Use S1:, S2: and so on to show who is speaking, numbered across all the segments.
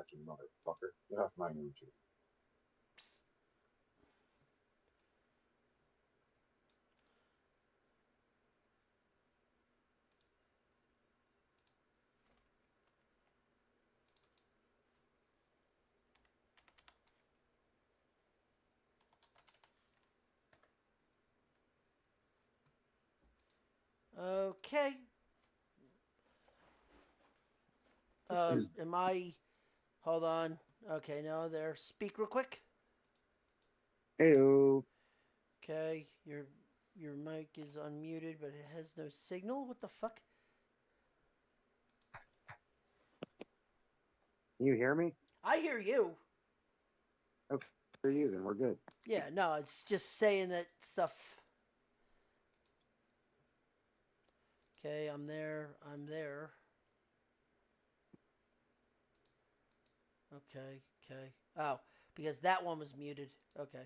S1: fucking motherfucker. Get off my YouTube.
S2: Okay. Am I? Hold on. Okay, no, there. Speak real quick.
S1: Heyo.
S2: Okay, your mic is unmuted, but it has no signal. What the fuck?
S1: Can you hear me?
S2: I hear you.
S1: Okay, for you then. We're good.
S2: Yeah, no, it's just saying that stuff. Okay, I'm there. I'm there. Okay, okay. Oh, because that one was muted. Okay.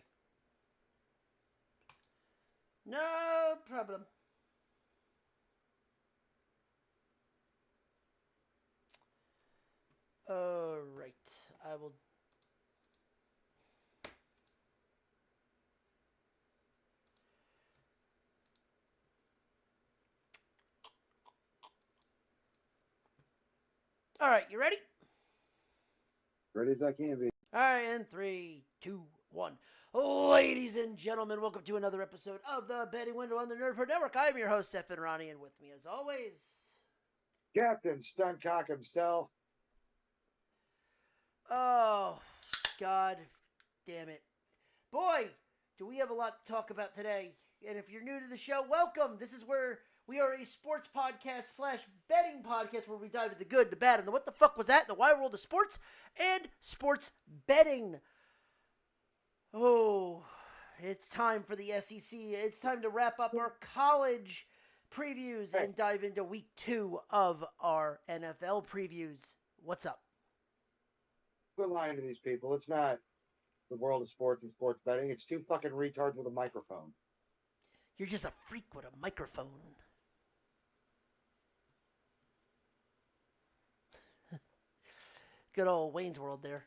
S2: No problem. All right. I will. All right, you ready?
S1: Ready as I can be.
S2: All right, in three, two, one. Ladies and gentlemen, welcome to another episode of the Betting Window on the Nerdport Network. I'm your host, Stefan Ronnie, and with me, as always,
S1: Captain Stuncock himself.
S2: oh, God damn it. Boy, do we have a lot to talk about today. And if you're new to the show, welcome. This is where we are a sports podcast slash betting podcast where we dive into the good, the bad, and the what the fuck was that, the wide world of sports and sports betting. Oh, it's time for the SEC. It's time to wrap up our college previews
S1: Hey,
S2: and dive into week 2 of our NFL previews. What's up?
S1: quit lying to these people. It's not the world of sports and sports betting. It's two fucking retards with a microphone.
S2: You're just a freak with a microphone. Good old Wayne's World there.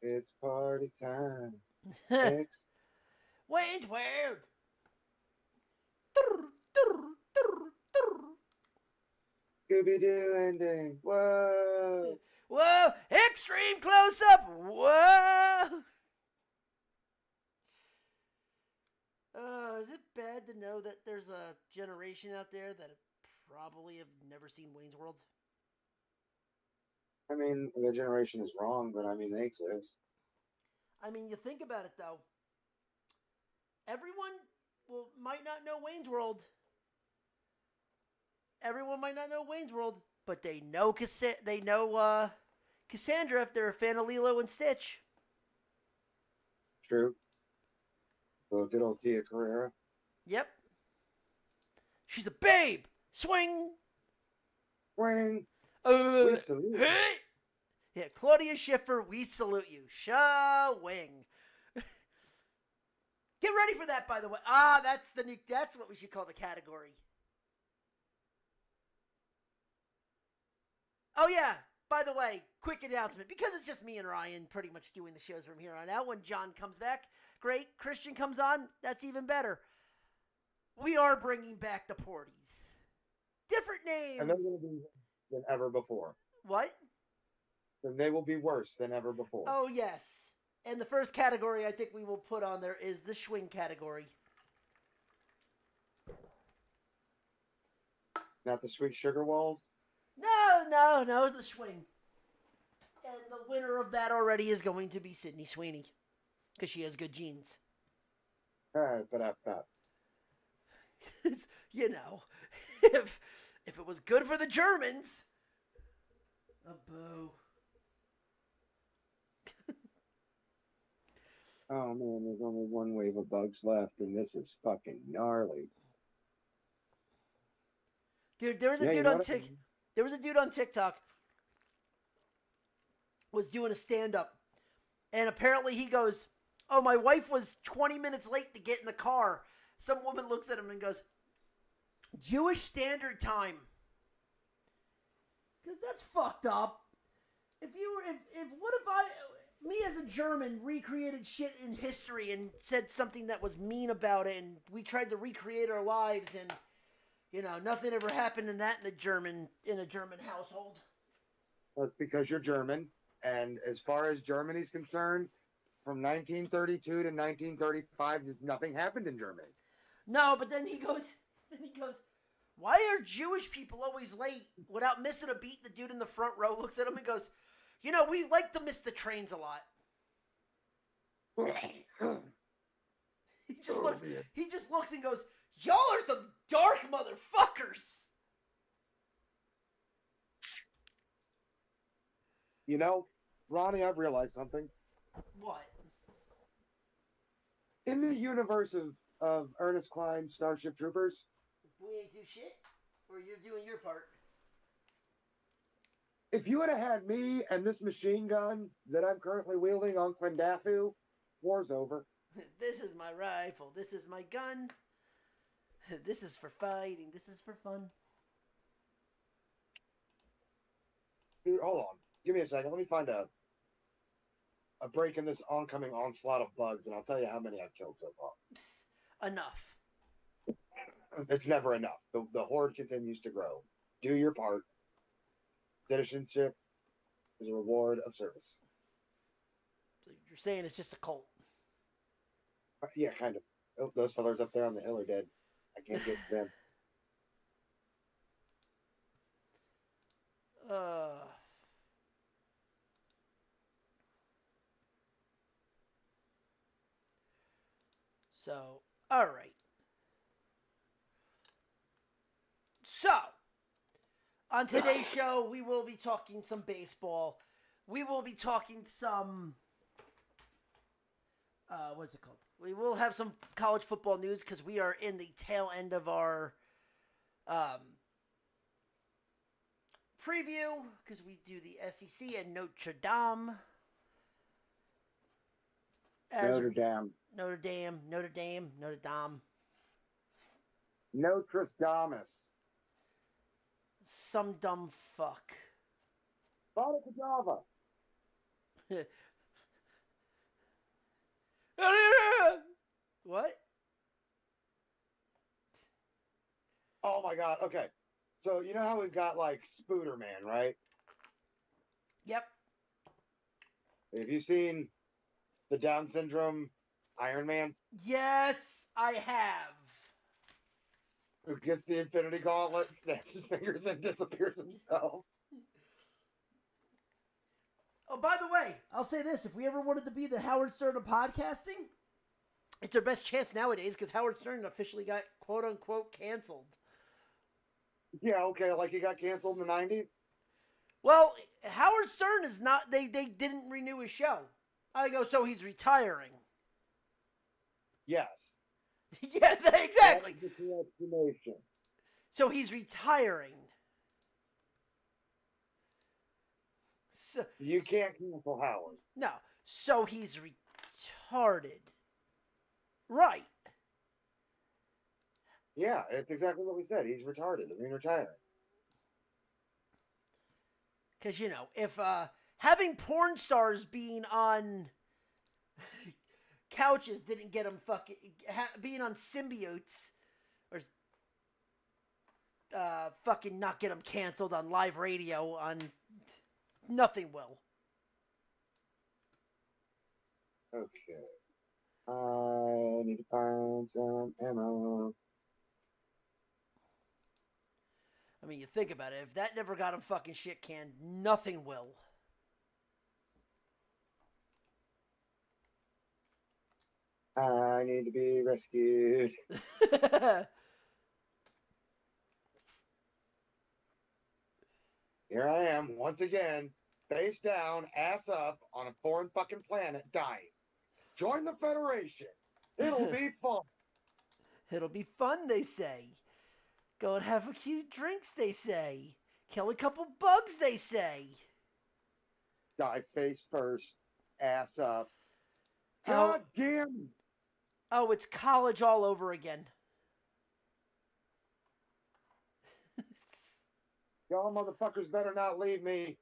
S1: It's party time. Next.
S2: Wayne's World.
S1: Scooby Doo ending. Whoa.
S2: Whoa! Extreme close up. Whoa! Is it bad to know that there's a generation out there that probably have never seen Wayne's World?
S1: I mean, the generation is wrong, but I mean, they exist.
S2: I mean, you think about it though. Everyone might not know Wayne's World. Everyone might not know Wayne's World, but they know Cassandra if they're a fan of Lilo and Stitch.
S1: True. Well, good old Tia Carrera.
S2: Yep. She's a babe. Swing.
S1: Ring. We
S2: Uh,
S1: salute.
S2: hey. Yeah, Claudia Schiffer, we salute you. Showing. Get ready for that, by the way. That's what we should call the category. Oh yeah. By the way, quick announcement, because it's just me and Ryan pretty much doing the shows from here on out. When John comes back, great. Christian comes on, that's even better. We are bringing back the Porties. Different
S1: And
S2: name.
S1: they're going to be worse than ever before.
S2: What?
S1: And they will be worse than ever before.
S2: Oh yes. And the first category I think we will put on there is the swing category.
S1: Not the sweet sugar walls.
S2: No, the swing. And the winner of that already is going to be Sydney Sweeney. Because she has good genes.
S1: All right, but
S2: You know, if it was good for the Germans. A boo.
S1: oh man, there's only one wave of bugs left, and this is fucking gnarly.
S2: Dude, there was a
S1: Yeah, you
S2: dude
S1: know
S2: on
S1: what?
S2: There was a dude on TikTok was doing a stand up, and apparently he goes, "Oh, my wife was 20 minutes late to get in the car." Some woman looks at him and goes, "Jewish Standard Time." Because that's fucked up. If what if me as a German recreated shit in history and said something that was mean about it, and we tried to recreate our lives, and nothing ever happened in a German household.
S1: That's because you're German, and as far as Germany's concerned, from 1932 to 1935, nothing happened in Germany.
S2: No, but then he goes, why are Jewish people always late without missing a beat? The dude in the front row looks at him and goes, we like to miss the trains a lot. He just looks and goes, y'all are some dark motherfuckers.
S1: Ronnie, I've realized something.
S2: What?
S1: In the universe of Ernest Cline's Starship Troopers,
S2: we ain't do shit? Or you're doing your part?
S1: If you would have had me and this machine gun that I'm currently wielding on Klendathu, war's over.
S2: This is my rifle. This is my gun. This is for fighting. This is for fun.
S1: Dude, hold on. Give me a second. Let me find a break in this oncoming onslaught of bugs, and I'll tell you how many I've killed so far.
S2: Enough.
S1: It's never enough. The horde continues to grow. Do your part. Citizenship is a reward of service.
S2: So you're saying it's just a cult?
S1: Yeah, kind of. Oh, those fellas up there on the hill are dead. I can't get to them.
S2: So, all right. So, on today's show, we will be talking some baseball. We will be talking some, what's it called? We will have some college football news because we are in the tail end of our preview because we do the SEC and Notre Dame.
S1: Notre Dame.
S2: Notre Dame. Notre Dame. Notre Dame.
S1: Nostradamus.
S2: Some dumb fuck.
S1: Balaclava.
S2: What?
S1: Oh my god. Okay. So you know how we've got like Spooderman, right?
S2: Yep.
S1: Have you seen the Down syndrome Iron Man?
S2: Yes, I have.
S1: Who gets the Infinity Gauntlet, snaps his fingers, and disappears himself.
S2: Oh, by the way, I'll say this. If we ever wanted to be the Howard Stern of podcasting, it's our best chance nowadays because Howard Stern officially got quote-unquote canceled.
S1: Yeah, okay, like he got canceled in the 90s?
S2: Well, Howard Stern is not... They didn't renew his show. I go, so he's retiring.
S1: Yes.
S2: Yeah, exactly.
S1: That's the explanation.
S2: So he's retiring. So,
S1: you can't cancel Howard.
S2: No. So he's retarded. Right.
S1: Yeah, it's exactly what we said. He's retarded. I mean, retiring.
S2: Because, if having porn stars being on couches didn't get him fucking... being on symbiotes or fucking not get him canceled on live radio on... Nothing will.
S1: Okay. I need to find some ammo.
S2: I mean, you think about it. If that never got him fucking shit canned, nothing will.
S1: I need to be rescued. Here I am, once again, face down, ass up, on a foreign fucking planet, dying. Join the Federation. It'll be fun.
S2: It'll be fun, they say. Go and have a few drinks, they say. Kill a couple bugs, they say.
S1: Die face first, ass up. God damn.
S2: Oh, it's college all over again.
S1: Y'all motherfuckers better not leave me.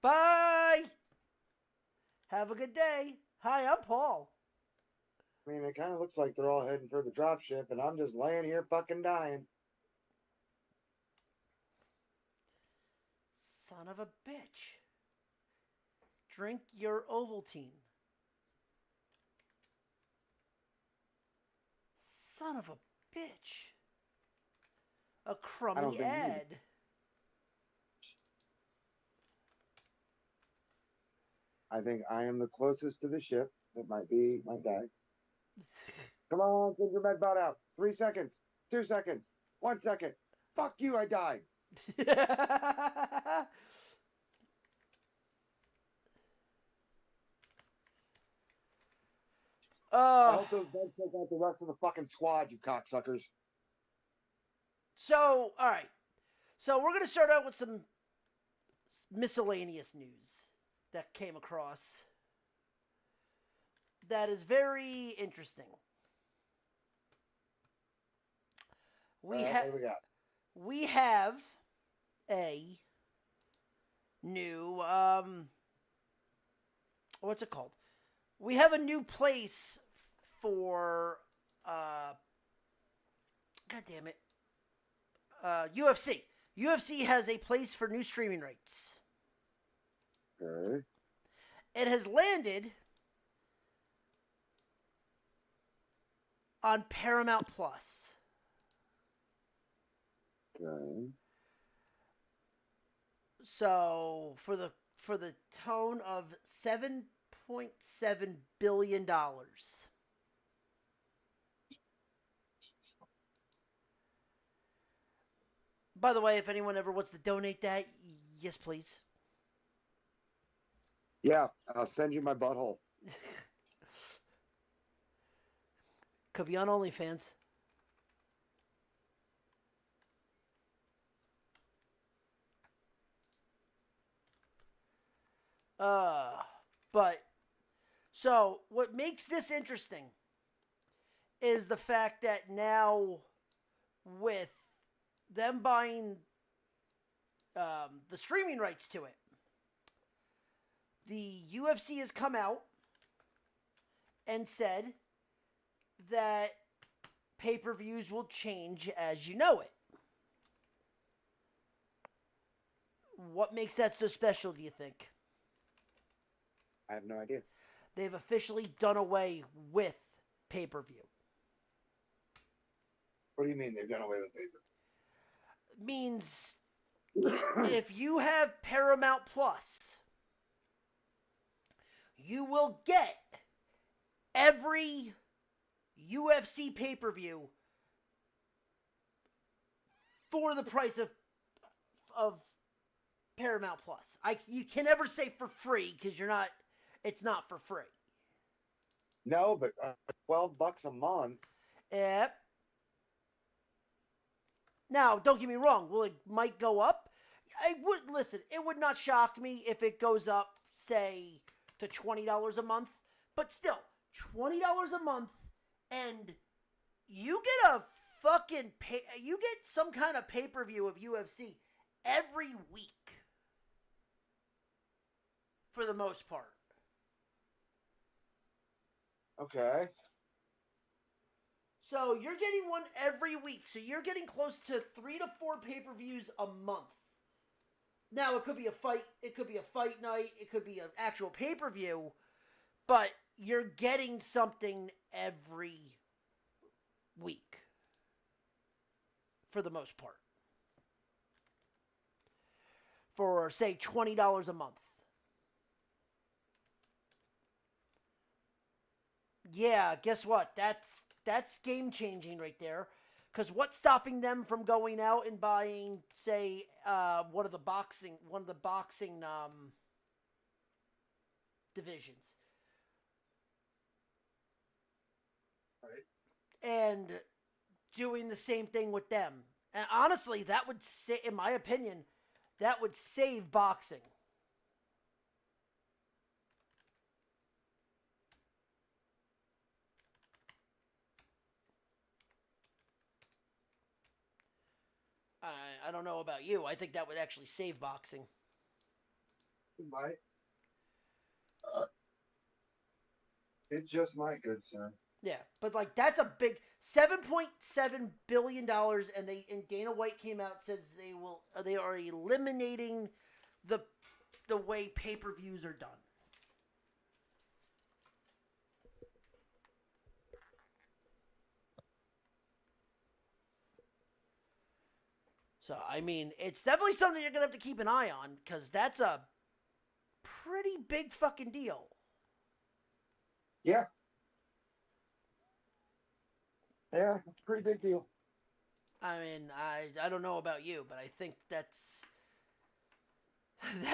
S2: Bye. Have a good day. Hi, I'm Paul.
S1: I mean, it kind of looks like they're all heading for the dropship, and I'm just laying here fucking dying.
S2: Son of a bitch. Drink your Ovaltine. Son of a bitch. A crummy ad.
S1: I think I am the closest to the ship. It might die. Come on, send your med bot out. 3 seconds. 2 seconds. 1 second. Fuck you, I died. I hope those bugs take out the rest of the fucking squad, you cocksuckers.
S2: So, all right. So we're going to start out with some miscellaneous news that came across that is very interesting. We have a new what's it called? We have a new place for God damn it. UFC. UFC has a place for new streaming rights.
S1: Okay.
S2: It has landed on Paramount Plus.
S1: Okay.
S2: So for the tone of $7.7 billion. By the way, if anyone ever wants to donate that, yes, please.
S1: Yeah, I'll send you my butthole.
S2: Could be on OnlyFans. But so what makes this interesting is the fact that now with them buying the streaming rights to it, the UFC has come out and said that pay-per-views will change as you know it. What makes that so special, do you think?
S1: I have no idea.
S2: They've officially done away with pay-per-view.
S1: What do you mean they've done away with pay-per-view?
S2: Means if you have Paramount Plus, you will get every UFC pay-per-view for the price of Paramount Plus. You can never say for free because it's not for free.
S1: No, but $12 a month.
S2: Yep. Now, don't get me wrong. Well, it might go up. It would not shock me if it goes up, say, to $20 a month. But still, $20 a month, and you get you get some kind of pay-per-view of UFC every week. For the most part.
S1: Okay.
S2: So you're getting one every week. So you're getting close to 3 to 4 pay-per-views a month. Now it could be a fight. It could be a fight night. It could be an actual pay-per-view. But you're getting something every week. For the most part. For, say, $20 a month. Yeah, guess what? That's game changing right there. Because what's stopping them from going out and buying, say, one of the boxing divisions,
S1: Right.
S2: And doing the same thing with them? And honestly, that would say, in my opinion, that would save boxing. I don't know about you. I think that would actually save boxing.
S1: It might. It just might, good son.
S2: Yeah, but like that's a big $7.7 billion, and Dana White came out and says they are eliminating the way pay-per-views are done. So I mean, it's definitely something you're gonna have to keep an eye on because that's a pretty big fucking deal.
S1: Yeah. Yeah, pretty big deal.
S2: I mean, I don't know about you, but I think that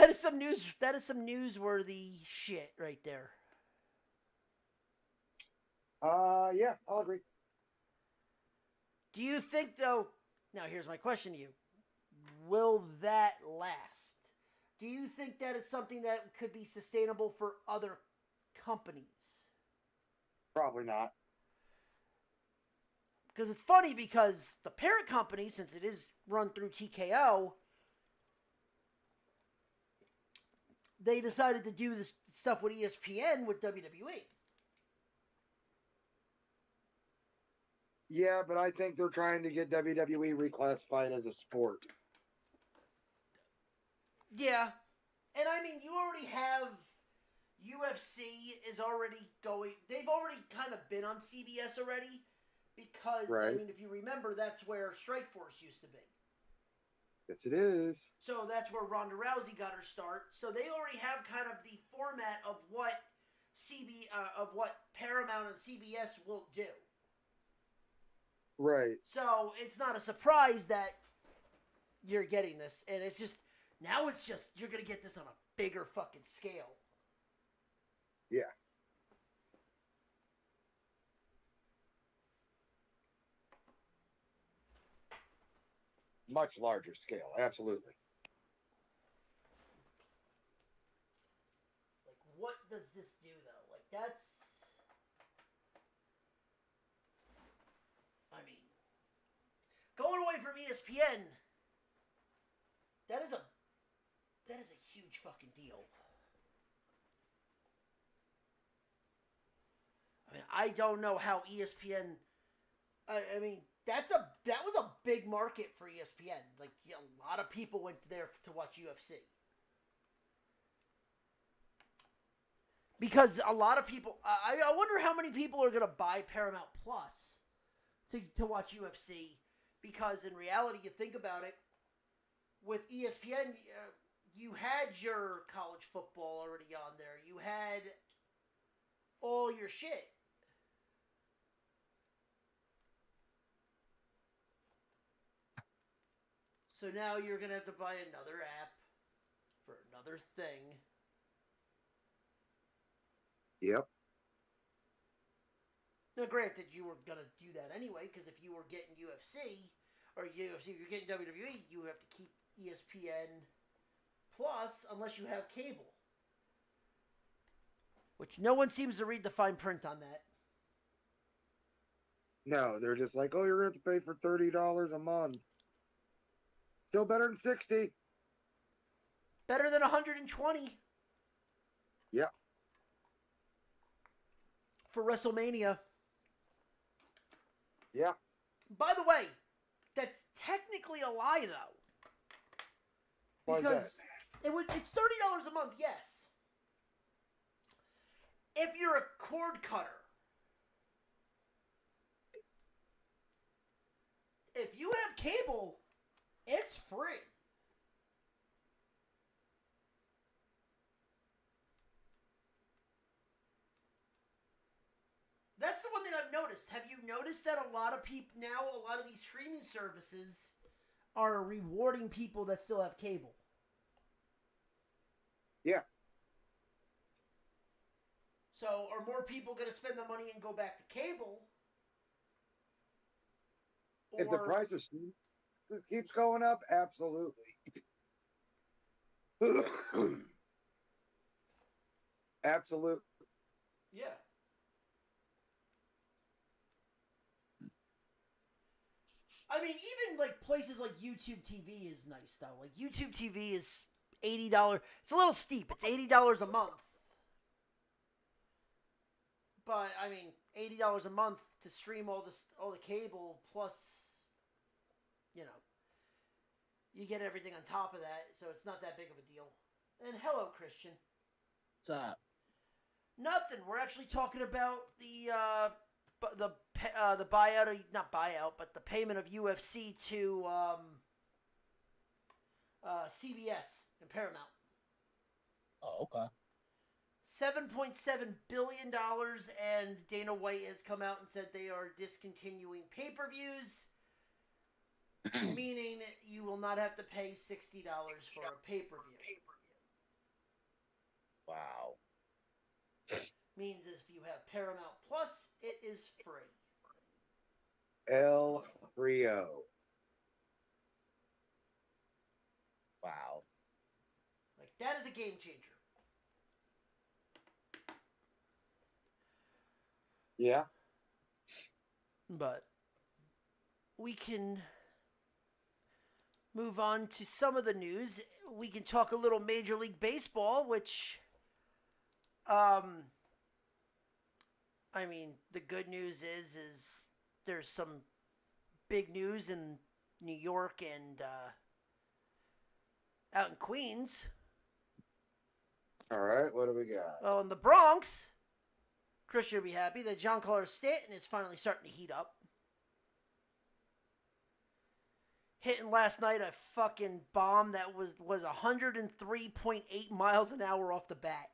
S2: is some news. That is some newsworthy shit right there.
S1: Yeah, I'll agree.
S2: Do you think though? Now here's my question to you: will that last? Do you think that is something that could be sustainable for other companies?
S1: Probably not.
S2: Because it's funny because the parent company, since it is run through TKO, they decided to do this stuff with ESPN with WWE.
S1: Yeah, but I think they're trying to get WWE reclassified as a sport.
S2: Yeah. And I mean, you already have UFC is already going. They've already kind of been on CBS already because,
S1: right.
S2: I mean, if you remember, that's where Strikeforce used to be.
S1: Yes, it is.
S2: So that's where Ronda Rousey got her start. So they already have kind of the format of what Paramount and CBS will do.
S1: Right.
S2: So it's not a surprise that you're getting this, and it's just you're gonna get this on a bigger fucking scale.
S1: Yeah. Much larger scale, absolutely.
S2: Like, what does this do, though? Like, that's... I mean... Going away from ESPN... That is a huge fucking deal. I mean, I don't know how ESPN... I mean... that was a big market for ESPN. Like, a lot of people went there to watch UFC. Because a lot of people... I wonder how many people are going to buy Paramount Plus to watch UFC. Because in reality, you think about it, with ESPN, you had your college football already on there. You had all your shit. So now you're going to have to buy another app for another thing.
S1: Yep.
S2: Now, granted, you were going to do that anyway, because if you were getting UFC, or UFC, if you're getting WWE, you have to keep ESPN Plus unless you have cable. Which no one seems to read the fine print on that.
S1: No, they're just like, oh, you're going to have to pay for $30 a month. Still better than 60.
S2: Better than 120.
S1: Yeah.
S2: For WrestleMania.
S1: Yeah.
S2: By the way, that's technically a lie, though.
S1: Why is
S2: Because
S1: that?
S2: it's $30 a month, yes. If you're a cord cutter. If you have cable, it's free. That's the one thing I've noticed. Have you noticed that a lot of these streaming services are rewarding people that still have cable?
S1: Yeah.
S2: So are more people going to spend the money and go back to cable?
S1: If the price of streaming keeps going up, absolutely. Absolutely.
S2: Yeah. I mean, even like places like YouTube TV is nice though. Like YouTube TV is $80. It's a little steep. It's $80 a month. But I mean, $80 a month to stream all the cable plus, you know, you get everything on top of that, so it's not that big of a deal. And hello, Christian.
S3: What's up?
S2: Nothing. We're actually talking about the buyout, or not buyout, but the payment of UFC to CBS and Paramount.
S3: Oh, okay.
S2: $7.7 billion, and Dana White has come out and said they are discontinuing pay-per-views, meaning you will not have to pay $60 for a pay-per-view.
S3: Wow.
S2: Means if you have Paramount Plus, it is free.
S1: El Rio.
S3: Wow.
S2: Like, that is a game changer.
S1: Yeah.
S2: But we can move on to some of the news. We can talk a little Major League Baseball, which, I mean, the good news is there's some big news in New York and out in Queens.
S1: All right. What do we got?
S2: Well, in the Bronx, Christian will be happy that Giancarlo Stanton is finally starting to heat up. Hitting last night a fucking bomb that was 103.8 miles an hour off the bat.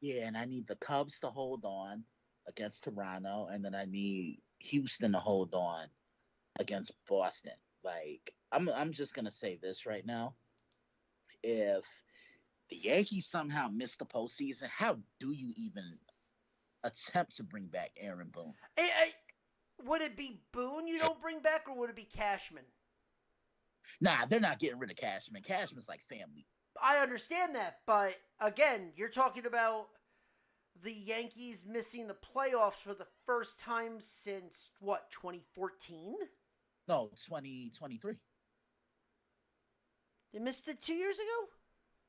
S3: Yeah, and I need the Cubs to hold on against Toronto, and then I need Houston to hold on against Boston. Like, I'm just gonna say this right now. If the Yankees somehow miss the postseason, how do you even attempt to bring back Aaron Boone?
S2: Would it be Boone you don't bring back, or would it be Cashman?
S3: Nah, they're not getting rid of Cashman. Cashman's like family.
S2: I understand that, but again, you're talking about the Yankees missing the playoffs for the first time since, what, 2014?
S3: No, 2023.
S2: They missed it 2 years ago?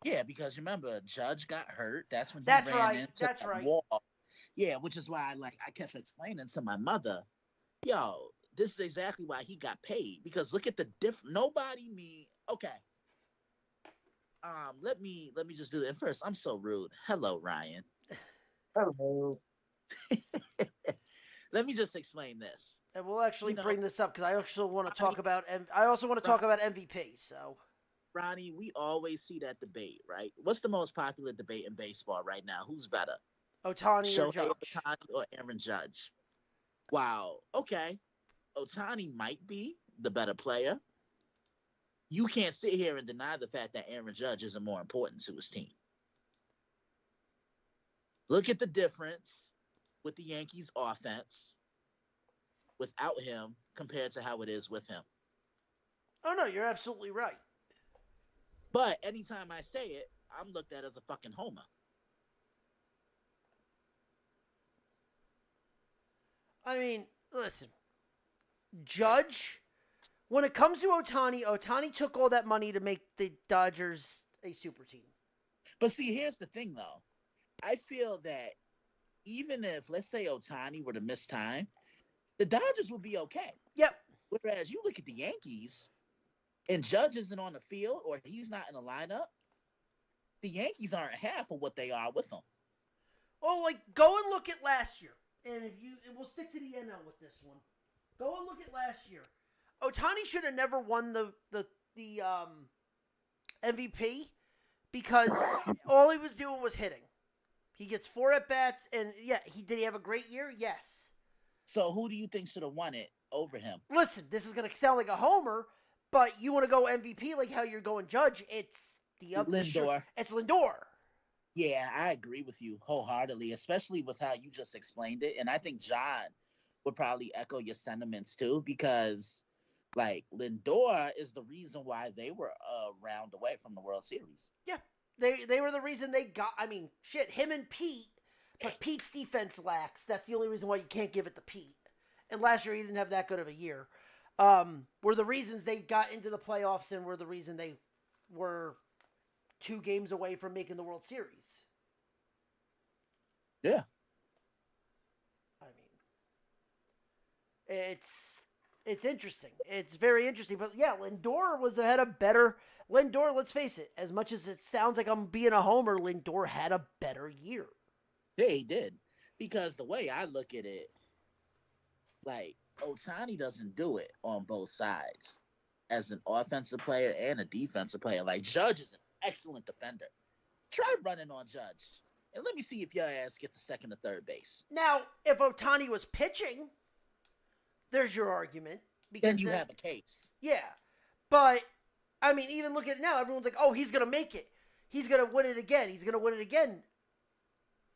S3: Yeah, because remember, Judge got hurt. That's when he
S2: That's
S3: ran
S2: right.
S3: into
S2: That's
S3: that
S2: right.
S3: wall. Yeah, which is why I kept explaining to my mother, yo, this is exactly why he got paid. Because look at the okay. Let me just do it. First, I'm so rude. Hello, Ryan.
S1: Hello.
S3: Let me just explain this.
S2: And we'll actually bring this up because I also want to talk about MVP. So,
S3: Ronnie, we always see that debate, right? What's the most popular debate in baseball right now? Who's better?
S2: Ohtani or Judge?
S3: Ohtani or Aaron Judge? Wow. Okay. Ohtani might be the better player. You can't sit here and deny the fact that Aaron Judge isn't more important to his team. Look at the difference with the Yankees' offense without him compared to how it is with him.
S2: Oh, no, you're absolutely right.
S3: But anytime I say it, I'm looked at as a fucking homer.
S2: I mean, listen, Judge, when it comes to Ohtani took all that money to make the Dodgers a super team.
S3: But see, here's the thing, though. I feel that even if, let's say, Ohtani were to miss time, the Dodgers would be okay.
S2: Yep.
S3: Whereas you look at the Yankees, and Judge isn't on the field or he's not in the lineup, the Yankees aren't half of what they are with him.
S2: Oh, like, go and look at last year. And we'll stick to the NL with this one. Go and look at last year. Ohtani should have never won the MVP because all he was doing was hitting. He gets 4 at-bats, and yeah, did he have a great year? Yes.
S3: So who do you think should have won it over him?
S2: Listen, this is going to sound like a homer, but you want to go MVP like how you're going Judge, it's the other
S3: Lindor.
S2: It's Lindor.
S3: Yeah, I agree with you wholeheartedly, especially with how you just explained it. And I think John would probably echo your sentiments too, because like Lindor is the reason why they were a round away from the World Series.
S2: Yeah, they were the reason they got. I mean, shit, him and Pete, but Pete's defense lacks. That's the only reason why you can't give it to Pete. And last year he didn't have that good of a year. were the reasons they got into the playoffs and were the reason they were 2 games away from making the World Series.
S3: Yeah.
S2: I mean, it's interesting. It's very interesting. But yeah, Lindor was ahead of better. Lindor, let's face it, as much as it sounds like I'm being a homer, Lindor had a better year.
S3: Yeah, he did. Because the way I look at it, like, Ohtani doesn't do it on both sides as an offensive player and a defensive player. Like, Judge is an excellent defender. Try running on Judge. And let me see if your ass get to second or third base.
S2: Now, if Ohtani was pitching, there's your argument. Because
S3: Then you have a case.
S2: Yeah. But, I mean, even look at it now. Everyone's like, oh, he's going to make it. He's going to win it again. He's going to win it again.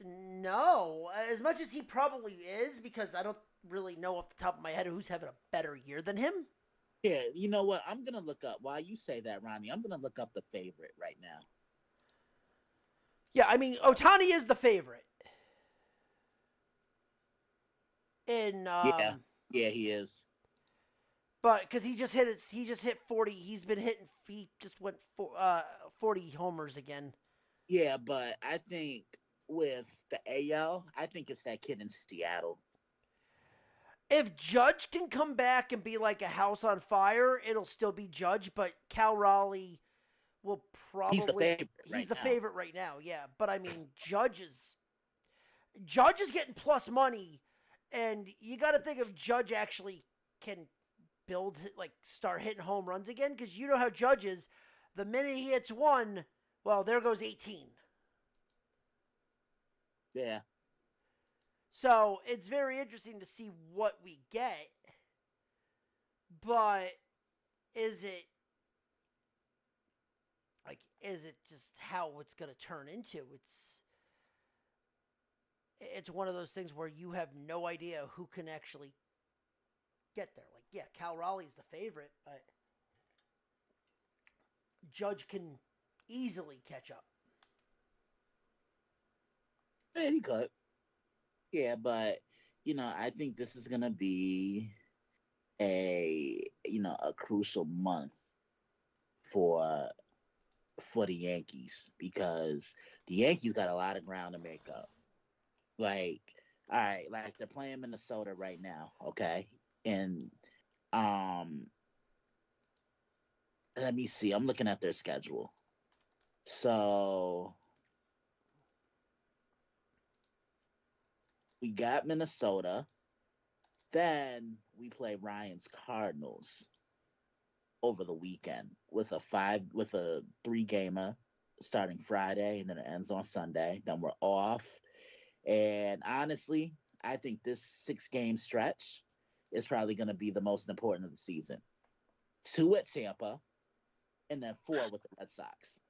S2: No. As much as he probably is, because I don't really know off the top of my head who's having a better year than him.
S3: Yeah, you know what? I'm going to look up, while you say that, Ronnie, I'm going to look up the favorite right now.
S2: Yeah, I mean, Ohtani is the favorite.
S3: Yeah, he is.
S2: But because he just hit 40. He just went 40 homers again.
S3: Yeah, but I think with the AL, I think it's that kid in Seattle.
S2: If Judge can come back and be like a house on fire, it'll still be Judge, but Cal Raleigh will probably...
S3: He's the favorite
S2: right now, yeah. But, I mean, Judge is getting plus money, and you got to think if Judge actually can start hitting home runs again, because you know how Judge is. The minute he hits one, well, there goes 18.
S3: Yeah.
S2: So it's very interesting to see what we get. But is it just how it's going to turn into? It's one of those things where you have no idea who can actually get there. Like, yeah, Cal Raleigh's the favorite, but Judge can easily catch up.
S3: Yeah, he could. Yeah, but, I think this is going to be a crucial month for the Yankees, because the Yankees got a lot of ground to make up. Like, all right, like they're playing Minnesota right now, okay? And let me see. I'm looking at their schedule. So we got Minnesota. Then we play Ryan's Cardinals over the weekend with a 3-gamer starting Friday, and then it ends on Sunday. Then we're off. And honestly, I think this 6-game stretch is probably going to be the most important of the season. 2 at Tampa, and then 4 with the Red Sox.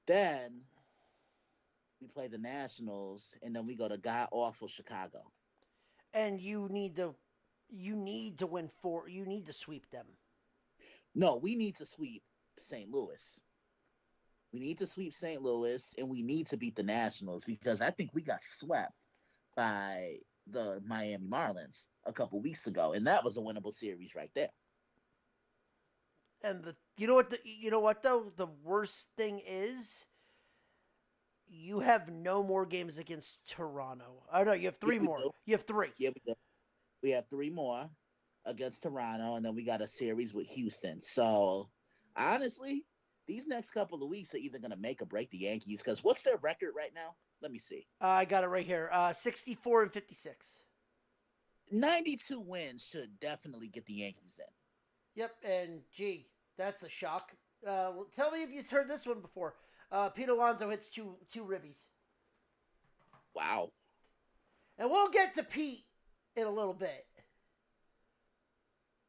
S3: Then we play the Nationals, and then we go to god-awful Chicago.
S2: And you need to win 4. You need to sweep them.
S3: No, we need to sweep St. Louis. We need to sweep St. Louis, and we need to beat the Nationals, because I think we got swept by the Miami Marlins a couple weeks ago, and that was a winnable series right there.
S2: And you know what though? The worst thing is you have no more games against Toronto. Oh no, you have 3 more. You have 3.
S3: Yeah, we do. We have 3 more against Toronto, and then we got a series with Houston. So honestly, these next couple of weeks are either going to make or break the Yankees, because what's their record right now? Let me see.
S2: I got it right here. 64-56.
S3: 92 wins should definitely get the Yankees in.
S2: Yep, and gee, that's a shock. Tell me if you've heard this one before. Pete Alonso hits two ribbies.
S3: Wow.
S2: And we'll get to Pete in a little bit,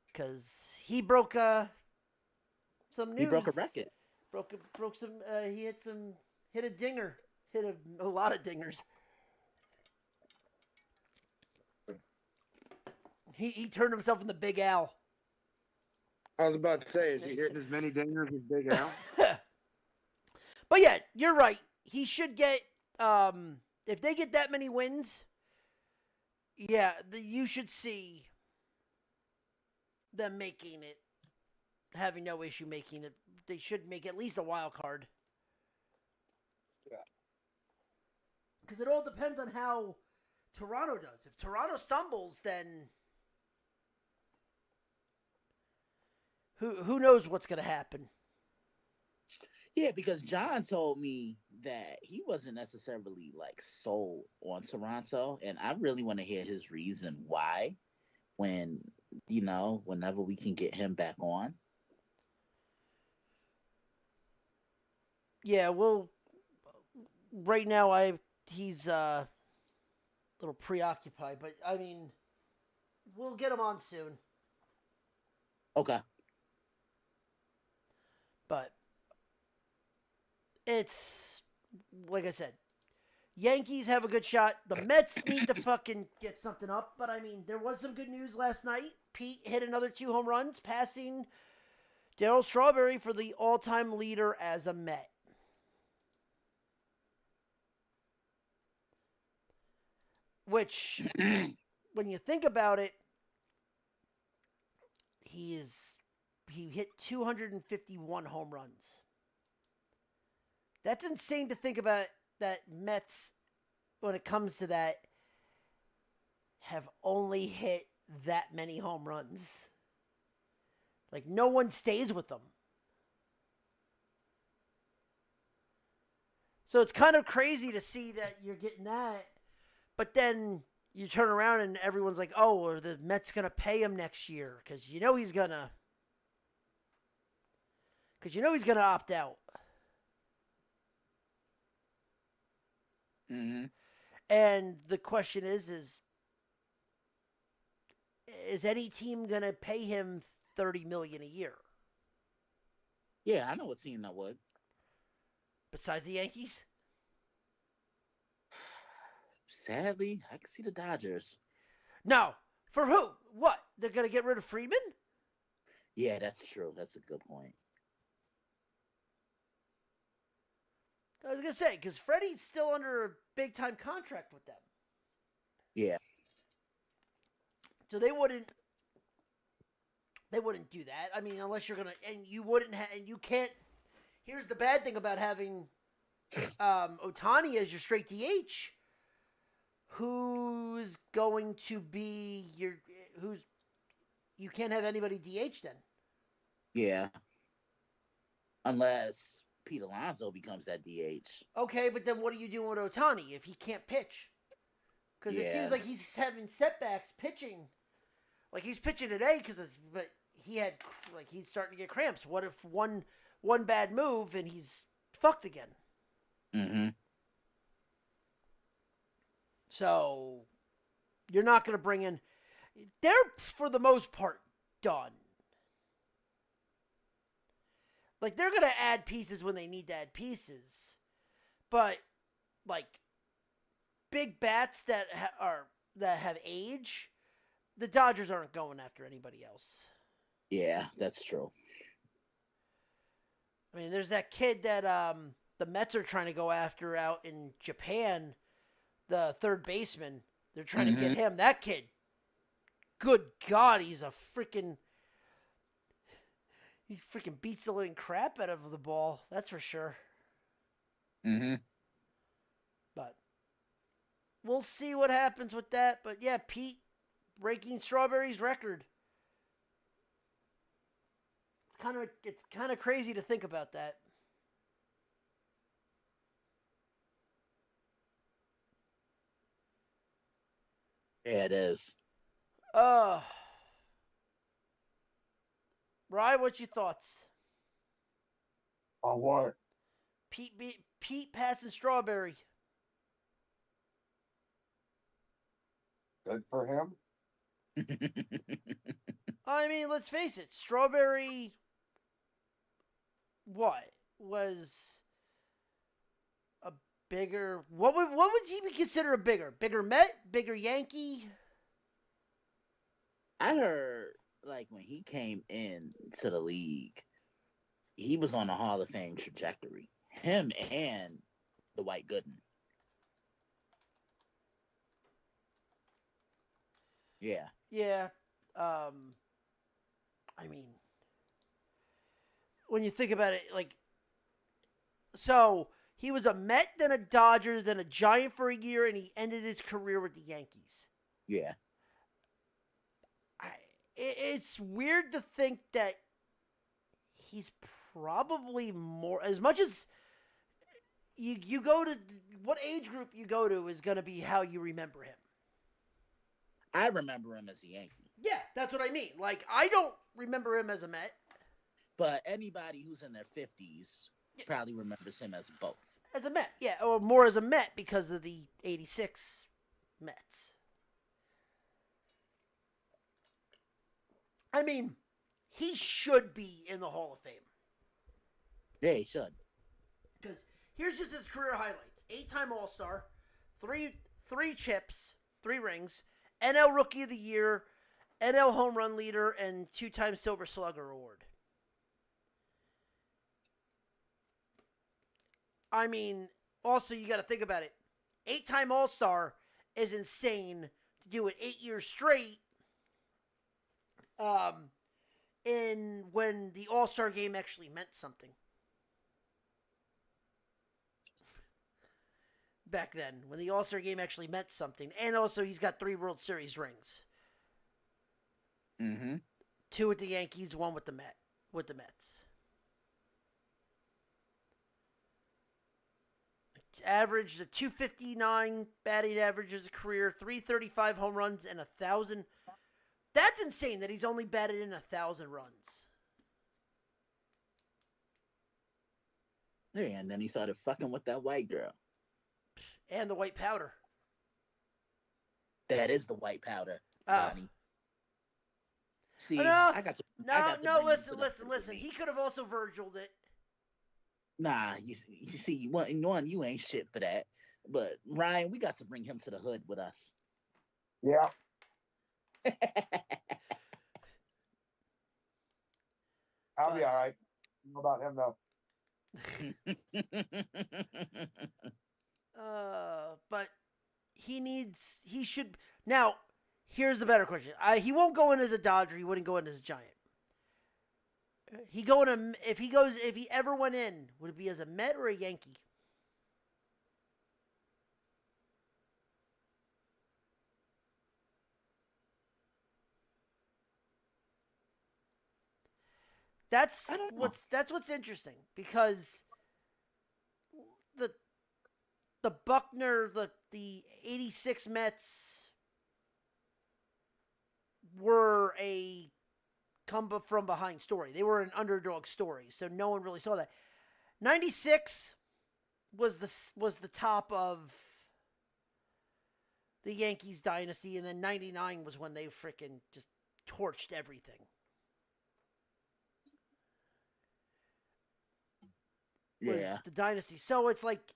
S2: because he broke some news.
S3: He broke a record.
S2: Broke some. He hit a dinger. Hit a lot of dingers. He turned himself into Big Al.
S1: I was about to say, is he hitting as many dingers as Big Al?
S2: But yeah, you're right. He should get, if they get that many wins, Yeah, you should see them making it, having no issue making it. They should make at least a wild card.
S1: Yeah.
S2: Because it all depends on how Toronto does. If Toronto stumbles, then who knows what's going to happen.
S3: Yeah, because John told me that he wasn't necessarily like sold on Toronto, and I really want to hear his reason why. When whenever we can get him back on.
S2: Yeah, well, right now he's a little preoccupied, but I mean, we'll get him on soon.
S3: Okay.
S2: But it's like I said, Yankees have a good shot. The Mets need to fucking get something up. But I mean, there was some good news last night. Pete hit another 2 home runs, passing Darryl Strawberry for the all-time leader as a Met. Which, when you think about it, he hit 251 home runs. That's insane to think about, that Mets, when it comes to that, have only hit that many home runs. Like, no one stays with them. So it's kind of crazy to see that you're getting that, but then you turn around and everyone's like, oh, are the Mets going to pay him next year? Because he's going to opt out.
S3: Mm-hmm.
S2: And the question is any team going to pay him $30 million a year?
S3: Yeah, I know what team that would.
S2: Besides the Yankees?
S3: Sadly, I can see the Dodgers.
S2: No. For who? What? They're going to get rid of Friedman?
S3: Yeah, that's true. That's a good point.
S2: I was going to say, because Freddie's still under a big-time contract with them.
S3: Yeah.
S2: So they wouldn't do that. I mean, unless you're going to, and you wouldn't have, and you can't. Here's the bad thing about having Ohtani as your straight DH. Who's going to be you can't have anybody DH then.
S3: Yeah. Unless Pete Alonso becomes that DH.
S2: Okay, but then what are you doing with Ohtani if he can't pitch? Because it seems like he's having setbacks pitching. Like, he's pitching today but he's starting to get cramps. What if one bad move and he's fucked again?
S3: Mm-hmm.
S2: So you're not going to bring in. They're, for the most part, done. Like, they're going to add pieces when they need to add pieces. But, like, big bats that have age, the Dodgers aren't going after anybody else.
S3: Yeah, that's true.
S2: I mean, there's that kid that the Mets are trying to go after out in Japan, the third baseman. They're trying to get him. That kid, good God, he freaking beats the living crap out of the ball. That's for sure.
S3: Mm-hmm.
S2: But we'll see what happens with that. But yeah, Pete breaking Strawberry's record. It's kind of crazy to think about that.
S3: Yeah, it is.
S2: Rye, what's your thoughts?
S1: On what?
S2: Pete passing Strawberry.
S1: Good for him.
S2: I mean, let's face it. Strawberry, was a bigger? What would he be considered a bigger Met, bigger Yankee?
S3: I heard, like, when he came in to the league, he was on a Hall of Fame trajectory. Him and Dwight Gooden. Yeah.
S2: Yeah. I mean, when you think about it, like, so he was a Met, then a Dodger, then a Giant for a year, and he ended his career with the Yankees.
S3: Yeah.
S2: It's weird to think that he's probably more, as much as you go to, what age group you go to is going to be how you remember him.
S3: I remember him as a Yankee.
S2: Yeah, that's what I mean. Like, I don't remember him as a Met.
S3: But anybody who's in their 50s probably remembers him as both.
S2: As a Met, yeah, or more as a Met because of the 86 Mets. I mean, he should be in the Hall of Fame.
S3: Yeah, he should.
S2: Because here's just his career highlights: 8-time All-Star, three chips, 3 rings, NL Rookie of the Year, NL Home Run Leader, and 2-time Silver Slugger Award. I mean, also you got to think about it. 8-time All-Star is insane to do it 8 years straight. In when the All-Star game actually meant something. Back then, when the All-Star game actually meant something. And also, he's got 3 World Series rings.
S3: Mm-hmm.
S2: 2 with the Yankees, 1 with the Mets. Averaged a .259 batting average as a career, 335 home runs, and 1,000. That's insane that he's only batted in 1,000 runs.
S3: Yeah, and then he started fucking with that white girl.
S2: And the white powder.
S3: That is the white powder, Ronnie. See,
S2: no,
S3: I got to
S2: listen. He could have also Virgiled it.
S3: Nah, you see, you ain't shit for that. But Ryan, we got to bring him to the hood with us.
S1: Yeah. I'll be all right. How about him though?
S2: But he should. Now, here's the better question. He won't go in as a Dodger. He wouldn't go in as a Giant. If he ever went in, would it be as a Met or a Yankee? That's what's interesting, because the Buckner, the 86 Mets were a come from behind story. They were an underdog story, so no one really saw that. 96 was the top of the Yankees dynasty, and then 99 was when they freaking just torched everything.
S3: Yeah.
S2: The dynasty. So it's like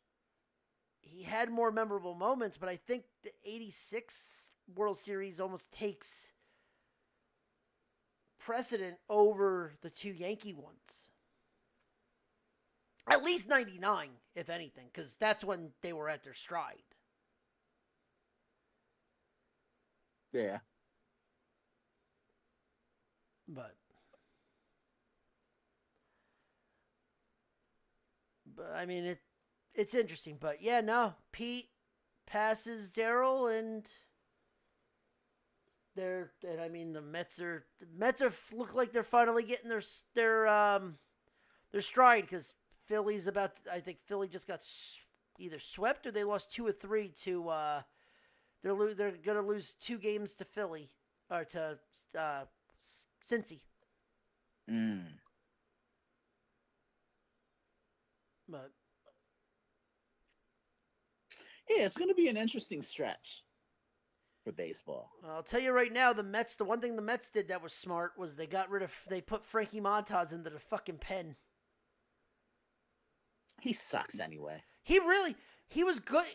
S2: he had more memorable moments, but I think the 86 World Series almost takes precedent over the 2 Yankee ones. At least 99, if anything, because that's when they were at their stride.
S3: Yeah.
S2: But I mean, it's interesting. But yeah, no, Pete passes Darryl, and I mean, the Mets look like they're finally getting their stride, because Philly's I think Philly just got either swept or they lost 2 or 3 to they're gonna lose 2 games to Philly, or to Cincy. But
S3: yeah, it's gonna be an interesting stretch for baseball.
S2: I'll tell you right now, the Mets. The one thing the Mets did that was smart was they put Frankie Montas into the fucking pen.
S3: He sucks anyway.
S2: He was good.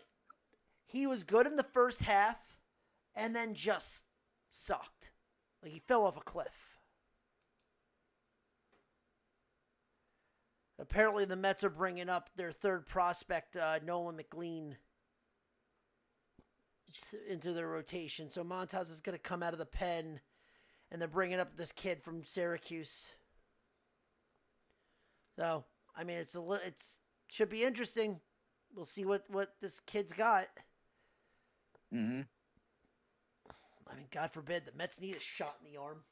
S2: He was good in the first half, and then just sucked. Like, he fell off a cliff. Apparently, the Mets are bringing up their third prospect, Nolan McLean. into their rotation. So Montas is going to come out of the pen, and they're bringing up this kid from Syracuse. So I mean, it's should be interesting. We'll see what this kid's got.
S3: Mm-hmm.
S2: I mean, God forbid the Mets need a shot in the arm.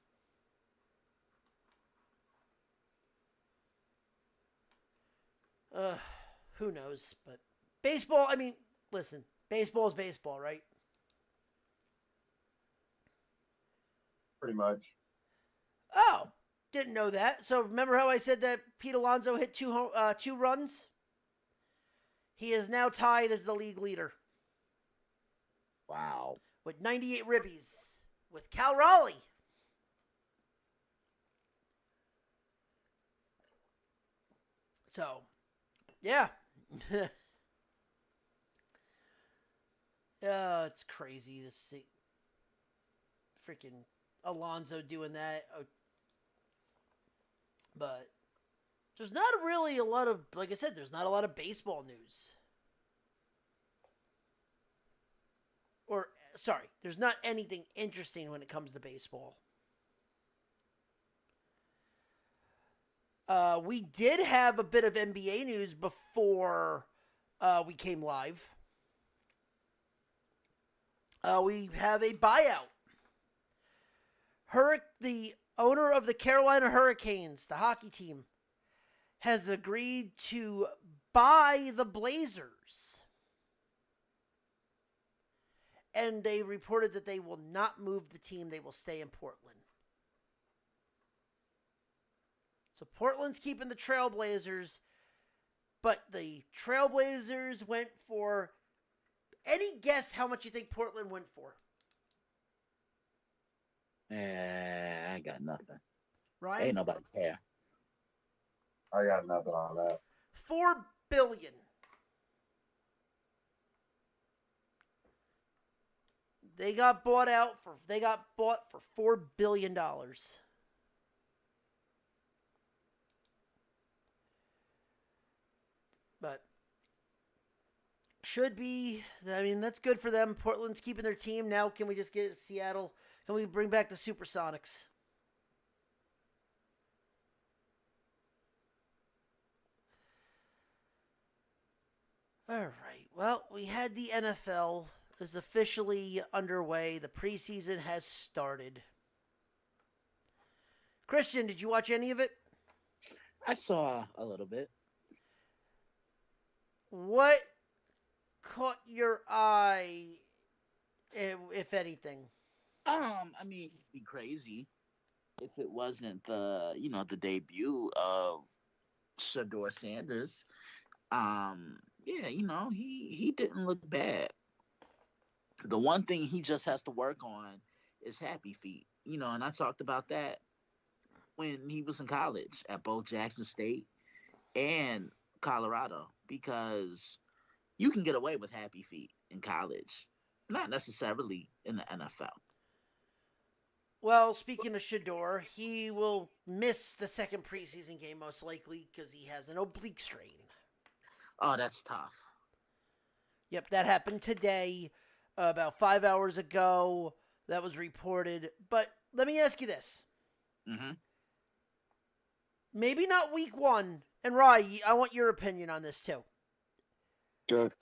S2: Who knows? But baseball, I mean, listen, baseball is baseball, right?
S1: Pretty much.
S2: Oh, didn't know that. So remember how I said that Pete Alonso hit two runs? He is now tied as the league leader.
S3: Wow.
S2: With 98 ribbies with Cal Raleigh. So, yeah. It's crazy to see freaking Alonso doing that. But there's not really a lot of, like I said, there's not a lot of baseball news. Or, sorry, there's not anything interesting when it comes to baseball. We did have a bit of NBA news before we came live. We have a buyout. The owner of the Carolina Hurricanes, the hockey team, has agreed to buy the Blazers. And they reported that they will not move the team. They will stay in Portland. So Portland's keeping the Trailblazers, but the Trailblazers went for, any guess how much you think Portland went for?
S3: I got nothing.
S2: Ryan?
S3: Ain't nobody care.
S1: I got nothing on that.
S2: $4 billion. They got bought for $4 billion. But should be, I mean, that's good for them. Portland's keeping their team. Now can we just get Seattle? Can we bring back the Supersonics? All right. Well, we had the NFL. Is officially underway. The preseason has started. Christian, did you watch any of it?
S3: I saw a little bit.
S2: What caught your eye, if anything?
S3: I mean, it'd be crazy if it wasn't the debut of Shador Sanders. Yeah, he didn't look bad. The one thing he just has to work on is happy feet. And I talked about that when he was in college at both Jackson State and Colorado, because you can get away with happy feet in college, not necessarily in the NFL.
S2: Well, speaking of Shador, he will miss the second preseason game most likely because he has an oblique strain.
S3: Oh, that's tough.
S2: Yep, that happened today. About 5 hours ago, that was reported. But let me ask you this.
S3: Mm-hmm.
S2: Maybe not week one. And Rye, I want your opinion on this too.
S1: Good.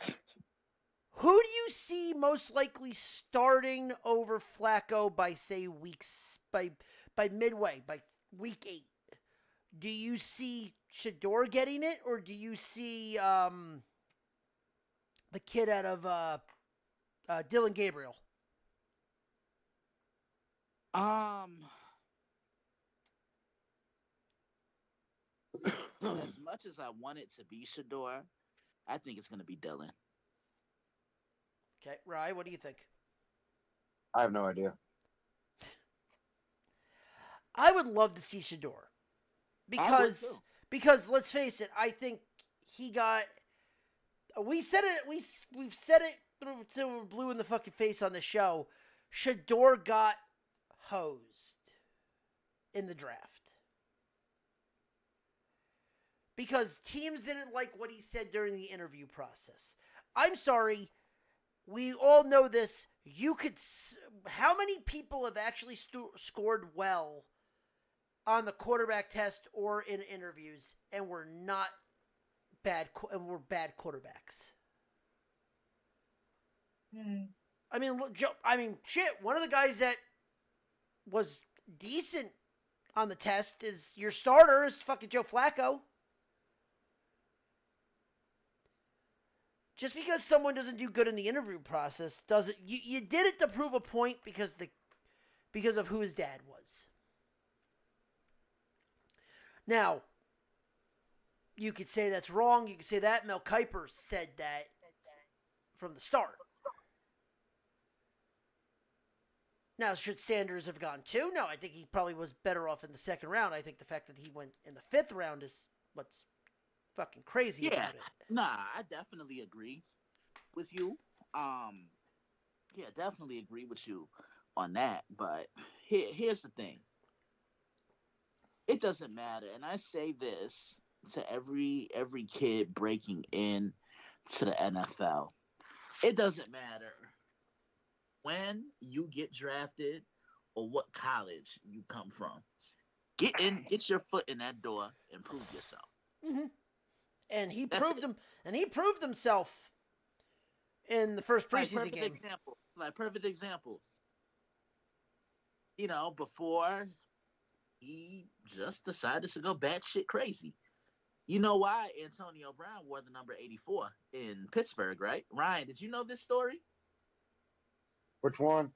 S2: Who do you see most likely starting over Flacco by, say, by midway, by week 8? Do you see Shador getting it, or do you see the kid out of Dillon Gabriel?
S3: As much as I want it to be Shador, I think it's going to be Dillon.
S2: Okay, Rye, what do you think?
S1: I have no idea.
S2: I would love to see Shador. Because let's face it, I think he got. We've said it till we're blue in the fucking face on the show. Shador got hosed in the draft because teams didn't like what he said during the interview process. I'm sorry, we all know this. you could. How many people have actually scored well on the quarterback test or in interviews and were not bad and were bad quarterbacks? I mean, look, Joe. I mean, shit. One of the guys that was decent on the test is your starter is fucking Joe Flacco. Just because someone doesn't do good in the interview process doesn't you did it to prove a point because of who his dad was. Now, you could say that's wrong. You could say that Mel Kiper said that from the start. Now, should Sanders have gone too? No, I think he probably was better off in the second round. I think the fact that he went in the fifth round is what's fucking crazy about it.
S3: Nah, I definitely agree with you. Yeah, definitely agree with you on that. But here's the thing. It doesn't matter, and I say this to every kid breaking in to the NFL. It doesn't matter when you get drafted or what college you come from. Get your foot in that door and prove yourself.
S2: Mm-hmm. And he proved himself in the first preseason game.
S3: Perfect example. You know, before he just decided to go batshit crazy. You know why Antonio Brown wore the number 84 in Pittsburgh, right? Ryan, did you know this story?
S1: Which one?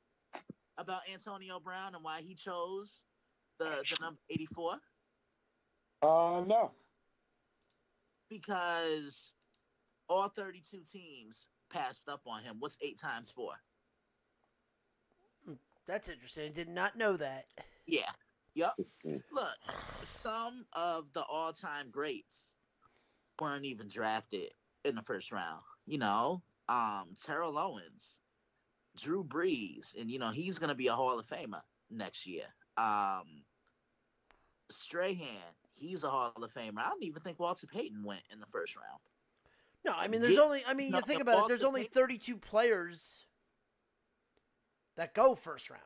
S3: About Antonio Brown and why he chose the number 84?
S1: No.
S3: Because all 32 teams passed up on him. What's 8 times 4?
S2: That's interesting. I did not know that.
S3: Yeah. Yep. Look, some of the all-time greats weren't even drafted in the first round. You know, Terrell Owens, Drew Brees, and you know he's gonna be a Hall of Famer next year. Strahan, he's a Hall of Famer. I don't even think Walter Payton went in the first round.
S2: No, I mean you think about it. There's only 32 players that go first round.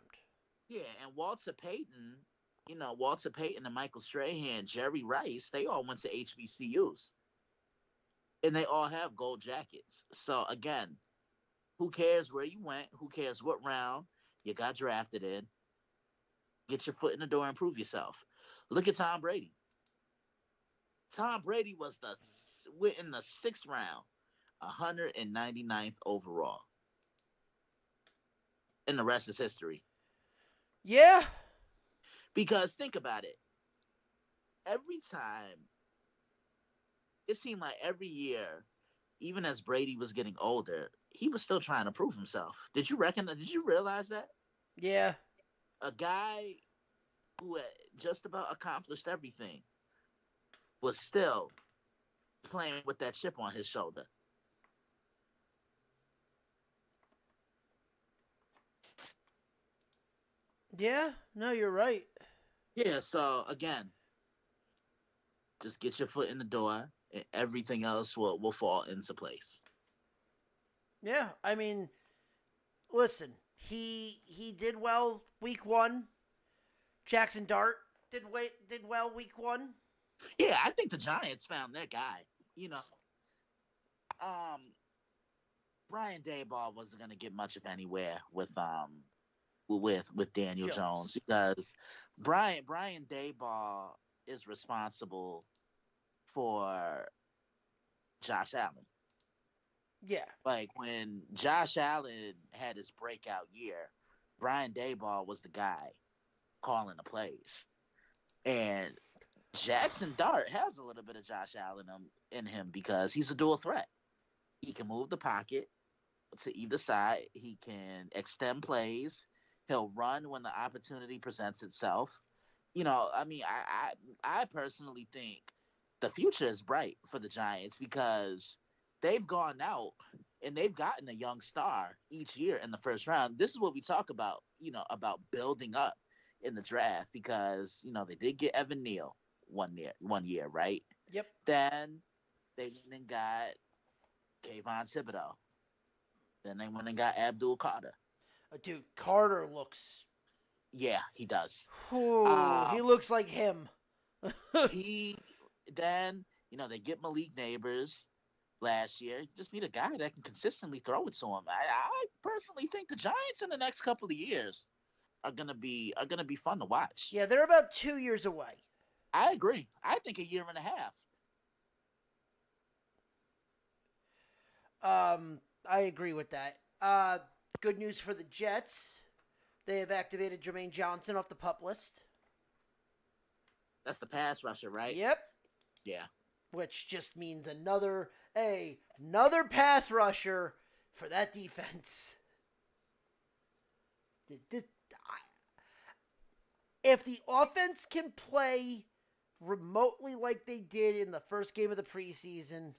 S3: Yeah, and Walter Payton. You know, Walter Payton and Michael Strahan, Jerry Rice, they all went to HBCUs. And they all have gold jackets. So, again, who cares where you went? Who cares what round you got drafted in? Get your foot in the door and prove yourself. Look at Tom Brady. Tom Brady went in the 6th round, 199th overall. And the rest is history.
S2: Yeah.
S3: Because think about it. Every time, it seemed like every year, even as Brady was getting older, he was still trying to prove himself. Did you realize that?
S2: Yeah.
S3: A guy who had just about accomplished everything was still playing with that chip on his shoulder.
S2: Yeah, no, you're right.
S3: Yeah, so again, just get your foot in the door and everything else will fall into place.
S2: Yeah, I mean, listen, he did well week 1. Jackson Dart did well week 1.
S3: Yeah, I think the Giants found their guy. You know, Brian Daboll wasn't going to get much of anywhere with Daniel Jones because Brian Daboll is responsible for Josh Allen.
S2: Yeah.
S3: Like when Josh Allen had his breakout year, Brian Daboll was the guy calling the plays. And Jackson Dart has a little bit of Josh Allen in him because he's a dual threat. He can move the pocket to either side. He can extend plays. He'll run when the opportunity presents itself. You know, I mean, I personally think the future is bright for the Giants because they've gone out and they've gotten a young star each year in the first round. This is what we talk about, you know, about building up in the draft because, you know, they did get Evan Neal one year, right?
S2: Yep.
S3: Then they went and got Kayvon Thibodeau. Then they went and got Abdul Carter.
S2: Dude, Carter looks.
S3: Yeah, he does.
S2: Ooh, he looks like him.
S3: He then they get Malik Neighbors last year. You just need a guy that can consistently throw it to him. I personally think the Giants in the next couple of years are gonna be fun to watch.
S2: Yeah, they're about 2 years away.
S3: I agree. I think a year and a half.
S2: I agree with that. Good news for the Jets. They have activated Jermaine Johnson off the PUP list.
S3: That's the pass rusher, right?
S2: Yep.
S3: Yeah.
S2: Which just means another pass rusher for that defense. If the offense can play remotely like they did in the first game of the preseason,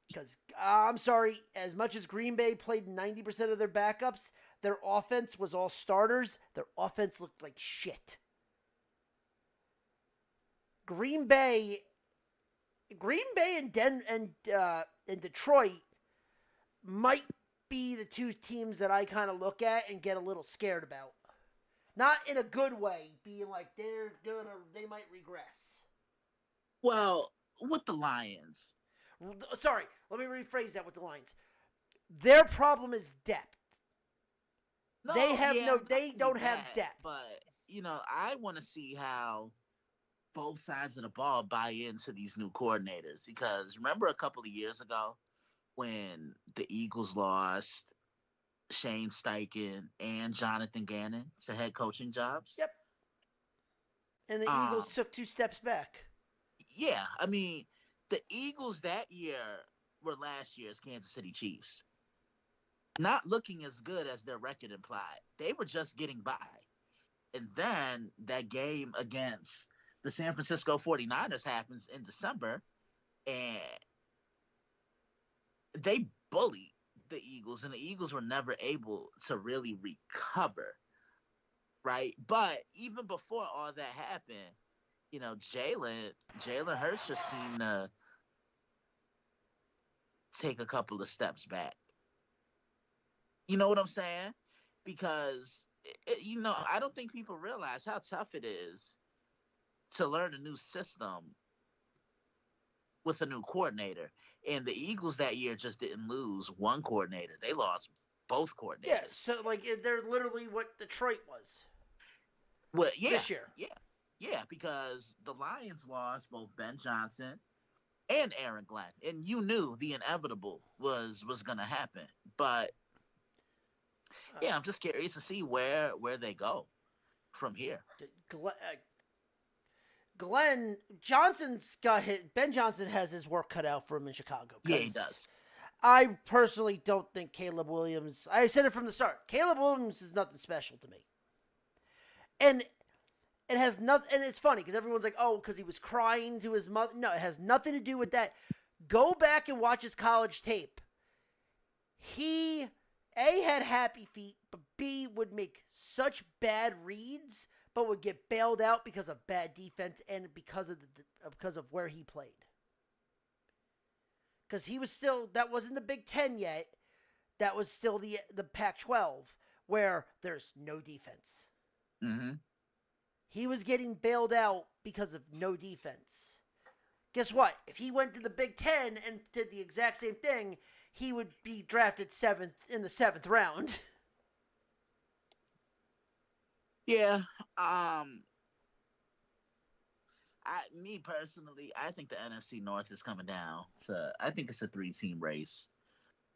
S2: because I'm sorry, as much as Green Bay played 90% of their backups, their offense was all starters. Their offense looked like shit. Green Bay and Detroit might be the two teams that I kind of look at and get a little scared about. Not in a good way, being like they might regress.
S3: Well, with the Lions.
S2: Sorry, let me rephrase that with the Lions. Their problem is depth.
S3: No,
S2: they don't have depth.
S3: But I want to see how both sides of the ball buy into these new coordinators, because remember a couple of years ago when the Eagles lost Shane Steichen and Jonathan Gannon to head coaching jobs?
S2: Yep. And the Eagles took 2 steps back.
S3: Yeah, I mean, the Eagles that year were last year's Kansas City Chiefs. Not looking as good as their record implied. They were just getting by. And then that game against the San Francisco 49ers happens in December, and they bullied the Eagles, and the Eagles were never able to really recover, right? But even before all that happened, Jalen Hurts just seemed to take a couple of steps back. You know what I'm saying? Because, I don't think people realize how tough it is to learn a new system with a new coordinator. And the Eagles that year just didn't lose one coordinator. They lost both coordinators.
S2: Yeah, so they're literally what Detroit was.
S3: Well, yeah.
S2: This year.
S3: Yeah, because the Lions lost both Ben Johnson and Aaron Glenn. And you knew the inevitable was going to happen. But yeah, I'm just curious to see where they go from here.
S2: Glenn Johnson's got Ben Johnson has his work cut out for him in Chicago.
S3: Yeah, he does.
S2: I personally don't think Caleb Williams. I said it from the start. Caleb Williams is nothing special to me, and it has nothing. And it's funny because everyone's like, "Oh, because he was crying to his mother." No, it has nothing to do with that. Go back and watch his college tape. He had happy feet, but B would make such bad reads, but would get bailed out because of bad defense and because of where he played. Because he was still, that wasn't the Big Ten yet. That was still the Pac-12, where there's no defense.
S3: Mm-hmm.
S2: He was getting bailed out because of no defense. Guess what? If he went to the Big Ten and did the exact same thing, he would be drafted in the 7th round.
S3: Yeah. Me personally, I think the NFC North is coming down. I think it's a 3-team race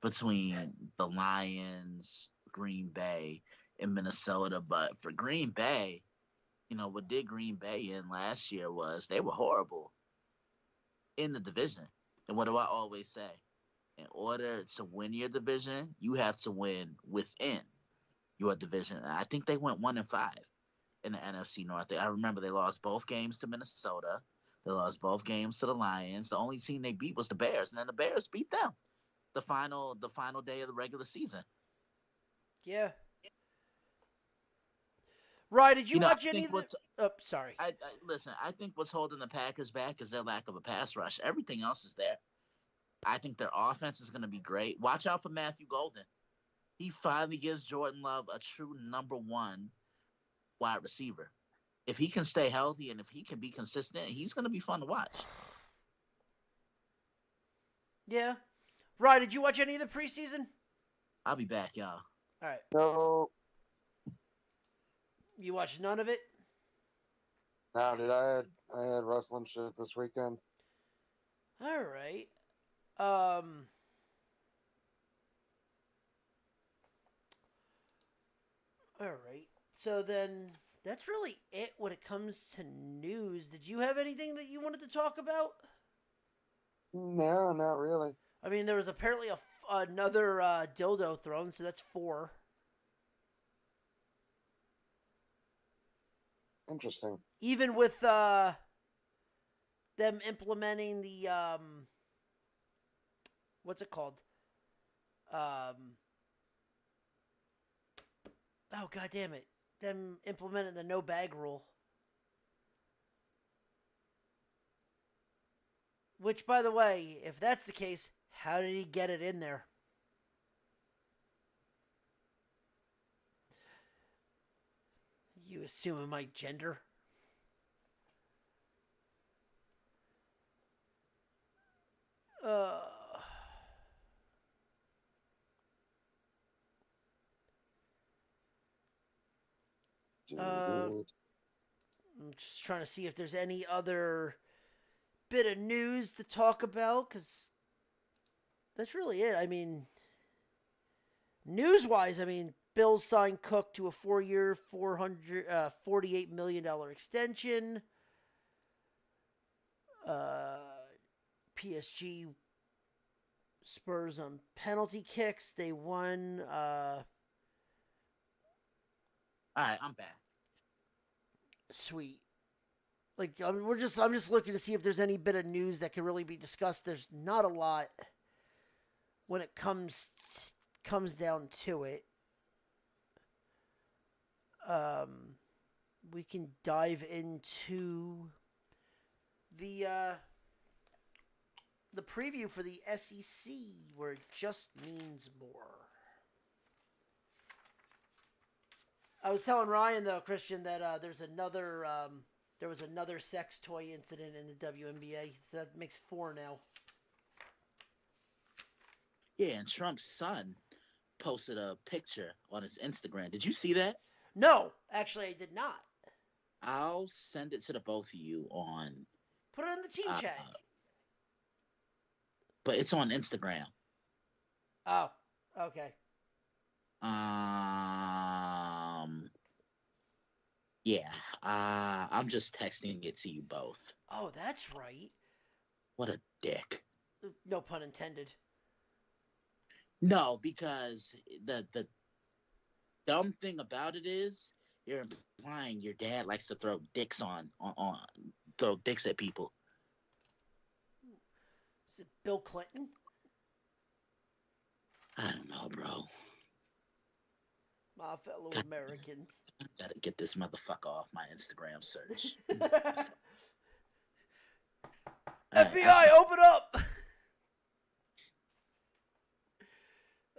S3: between the Lions, Green Bay, and Minnesota. But for Green Bay, what did Green Bay in last year was they were horrible in the division. And what do I always say? In order to win your division, you have to win within your division. And I think they went 1-5 in the NFC North. I remember they lost both games to Minnesota. They lost both games to the Lions. The only team they beat was the Bears, and then the Bears beat them the final day of the regular season.
S2: Yeah. Right, did you watch any of the... Oh, sorry.
S3: Listen, I think what's holding the Packers back is their lack of a pass rush. Everything else is there. I think their offense is going to be great. Watch out for Matthew Golden. He finally gives Jordan Love a true number one wide receiver. If he can stay healthy and if he can be consistent, he's going to be fun to watch.
S2: Yeah. Ryan, did you watch any of the preseason?
S3: I'll be back, y'all.
S2: All right.
S1: No.
S2: You watched none of it?
S1: Now, I had wrestling shit this weekend.
S2: All right. All right. So then that's really it when it comes to news. Did you have anything that you wanted to talk about?
S1: No, not really.
S2: I mean, there was apparently another dildo thrown, so that's 4.
S1: Interesting.
S2: Even with them implementing the what's it called? Oh, god damn it. Them implementing the no bag rule. Which, by the way, if that's the case, how did he get it in there? You assuming my gender? Uh... I'm just trying to see if there's any other bit of news to talk about, because that's really it. I mean, news-wise, I mean, Bills signed Cook to a 4-year, $48 million extension. PSG Spurs on penalty kicks. They won.
S3: All right, I'm back.
S2: Sweet. Like I'm just looking to see if there's any bit of news that can really be discussed. There's not a lot when it comes down to it. We can dive into the preview for the SEC, where it just means more. I was telling Ryan, though, Christian, that there was another sex toy incident in the WNBA. So that makes 4 now.
S3: Yeah, and Trump's son posted a picture on his Instagram. Did you see that?
S2: No, actually, I did not.
S3: I'll send it to the both of you on.
S2: Put it in the team chat.
S3: But it's on Instagram.
S2: Oh, okay.
S3: Yeah. I'm just texting it to you both.
S2: Oh, that's right.
S3: What a dick.
S2: No pun intended.
S3: No, because the dumb thing about it is you're implying your dad likes to throw dicks throw dicks at people.
S2: Is it Bill Clinton?
S3: I don't know, bro.
S2: My fellow Americans.
S3: I gotta get this motherfucker off my Instagram search.
S2: FBI, open up!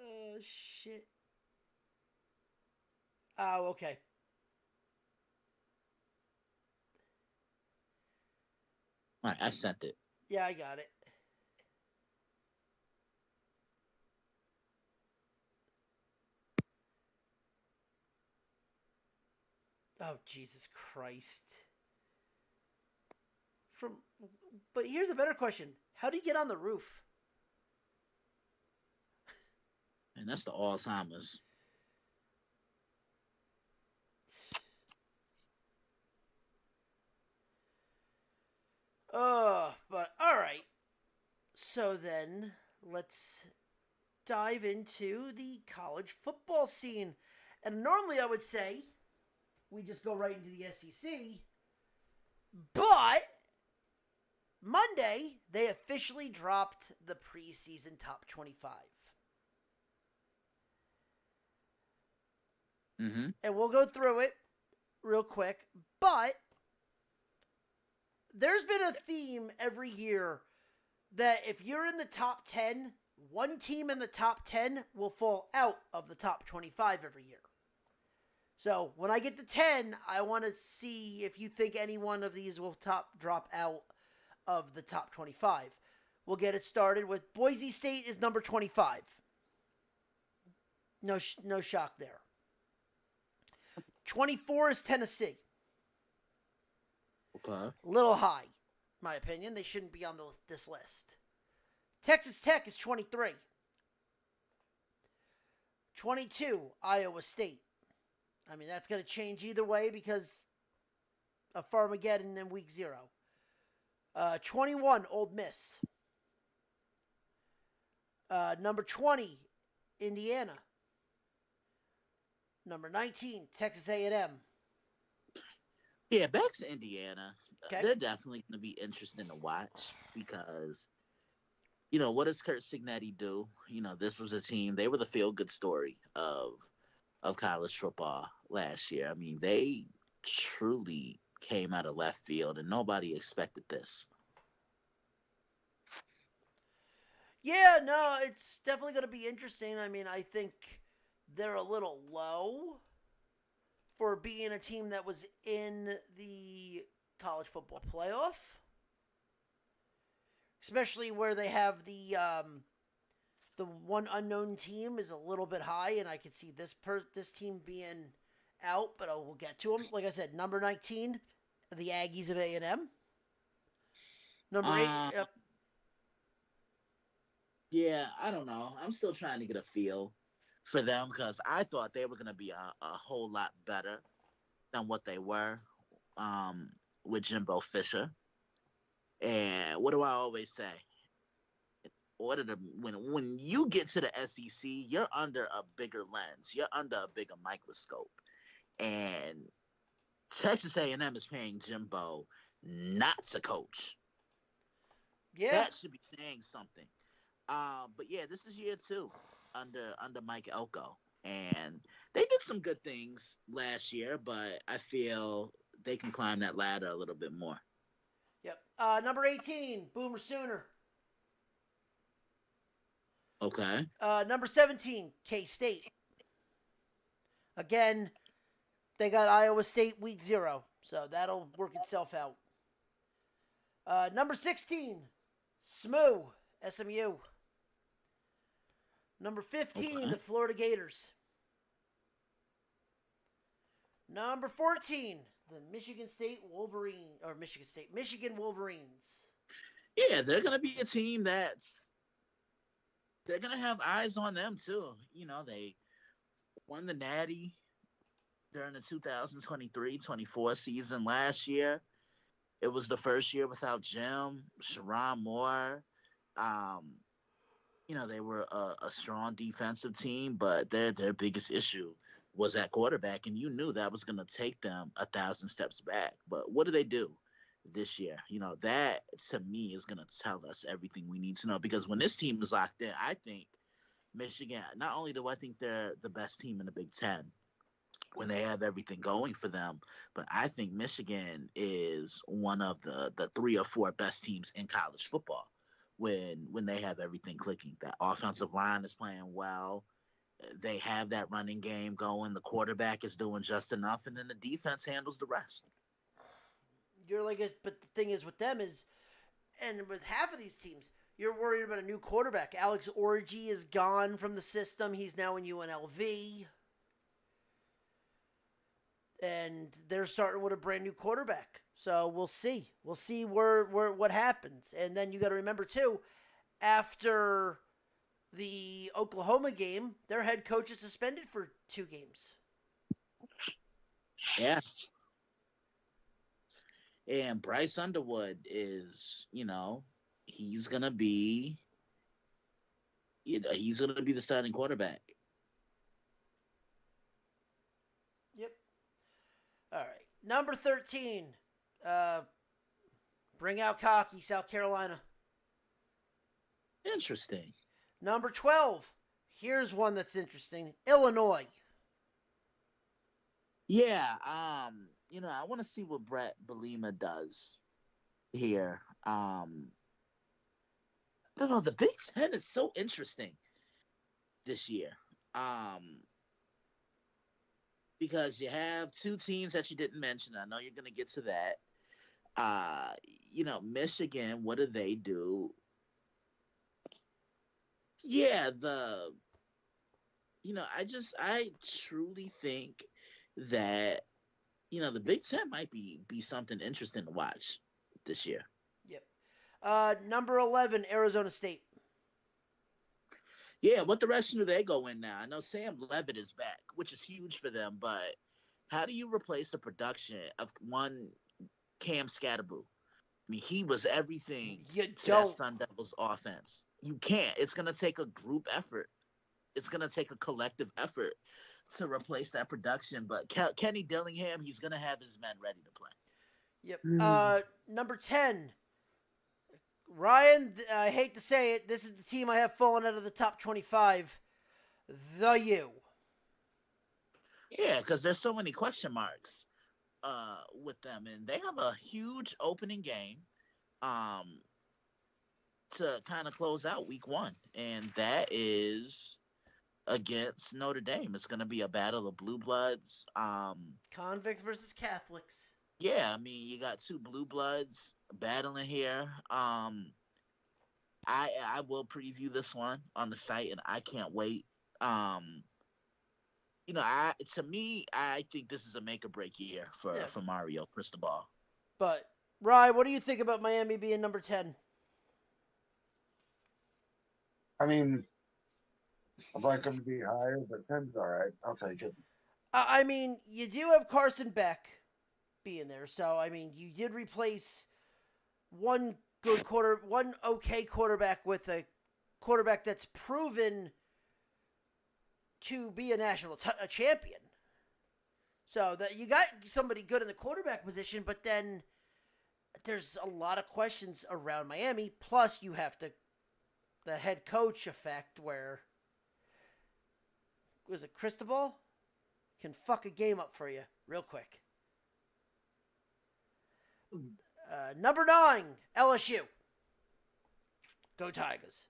S2: Oh, shit. Oh, okay.
S3: All right, I sent it.
S2: Yeah, I got it. Oh, Jesus Christ. But here's a better question. How do you get on the roof?
S3: And that's the Alzheimer's.
S2: But all right. So then, let's dive into the college football scene. And normally I would say we just go right into the SEC. But Monday, they officially dropped the preseason top 25.
S3: Mm-hmm.
S2: And we'll go through it real quick. But there's been a theme every year that if you're in the top 10, one team in the top 10 will fall out of the top 25 every year. So when I get to 10, I want to see if you think any one of these will drop out of the top 25. We'll get it started with Boise State is number 25. No shock there. 24 is Tennessee.
S3: Okay.
S2: A little high, in my opinion. They shouldn't be on this list. Texas Tech is 23. 22, Iowa State. I mean, that's going to change either way because of Farmageddon in week 0. 21, Ole Miss. Number 20, Indiana. Number 19, Texas A&M.
S3: Yeah, back to Indiana.
S2: Okay.
S3: They're definitely going to be interesting to watch because, you know, what does Kurt Signetti do? You know, this was a team, they were the feel-good story of college football last year. I mean, they truly came out of left field and nobody expected this.
S2: Yeah, no, it's definitely going to be interesting. I mean, I think they're a little low for being a team that was in the college football playoff, especially where they have the one unknown team is a little bit high, and I could see this team being out, but we'll get to them. Like I said, number 19, the Aggies of A&M. Number 8. Yep.
S3: Yeah, I don't know. I'm still trying to get a feel for them because I thought they were going to be a whole lot better than what they were with Jimbo Fisher. And what do I always say? When you get to the SEC, you're under a bigger lens. You're under a bigger microscope. And Texas A&M is paying Jimbo not to coach.
S2: Yeah.
S3: That should be saying something. But yeah, this is year 2 under Mike Elko, and they did some good things last year, but I feel they can climb that ladder a little bit more.
S2: Yep. Number 18, Boomer Sooner.
S3: Okay.
S2: Number 17, K-State. Again, they got Iowa State week 0, so that'll work itself out. Number 16, SMU. Number 15,
S3: Okay.
S2: the Florida Gators. Number 14, the Michigan Wolverines.
S3: Yeah, they're gonna be a team they're gonna have eyes on them too. You know, they won the Natty during the 2023-24 season last year. It was the first year without Jim, Sharon Moore. You know, they were a strong defensive team, but their biggest issue was at quarterback, and you knew that was going to take them 1,000 steps back. But what do they do this year? You know, that to me is going to tell us everything we need to know, because when this team is locked in, I think Michigan, not only do I think they're the best team in the Big Ten when they have everything going for them, but I think Michigan is one of the 3 or 4 best teams in college football when they have everything clicking. That offensive line is playing well. They have that running game going. The quarterback is doing just enough, and then the defense handles the rest.
S2: But the thing is with them is, and with half of these teams, you're worried about a new quarterback. Alex Orji is gone from the system. He's now in UNLV. And they're starting with a brand new quarterback. So we'll see. We'll see where what happens. And then you got to remember, too, after the Oklahoma game, their head coach is suspended for 2 games.
S3: Yeah. And Bryce Underwood is, you know, he's going to be the starting quarterback.
S2: Yep. All right. Number 13. Bring out cocky, South Carolina.
S3: Interesting.
S2: Number 12. Here's one that's interesting. Illinois.
S3: Yeah, you know, I want to see what Brett Bielema does here. I don't know. The Big Ten is so interesting this year. Um, because you have two teams that you didn't mention. I know you're gonna get to that. Uh, Michigan, what do they do? Yeah, I truly think that the Big Ten might be something interesting to watch this year.
S2: Yep. Number 11, Arizona State.
S3: Yeah, what direction do they go in now? I know Sam Levitt is back, which is huge for them, but how do you replace the production of one Cam Scatterboo? I mean, he was everything
S2: You
S3: to that
S2: don't.
S3: Sun Devils offense. You can't. It's going to take a group effort. It's going to take a collective effort to replace that production. But Kenny Dillingham, he's going to have his men ready to play.
S2: Yep. Number 10, Ryan, I hate to say it, this is the team I have fallen out of the top 25. The U.
S3: Yeah, because there's so many question marks with them, and they have a huge opening game to kind of close out week 1, and that is against Notre Dame. It's going to be a battle of blue bloods.
S2: Convicts versus Catholics.
S3: Yeah, I mean, you got two blue bloods battling here. I will preview this one on the site, and I can't wait. I think this is a make or break year for Mario Cristobal.
S2: But Rye, what do you think about Miami being number 10?
S1: I mean, I'd like them to be higher, but 10's all right. I'll take it.
S2: I mean, you do have Carson Beck being there, so I mean, you did replace one okay quarterback with a quarterback that's proven to be a national champion. So that you got somebody good in the quarterback position, but then there's a lot of questions around Miami. Plus, you have the head coach effect, where was it Cristobal can fuck a game up for you real quick. Number 9, LSU. Go Tigers.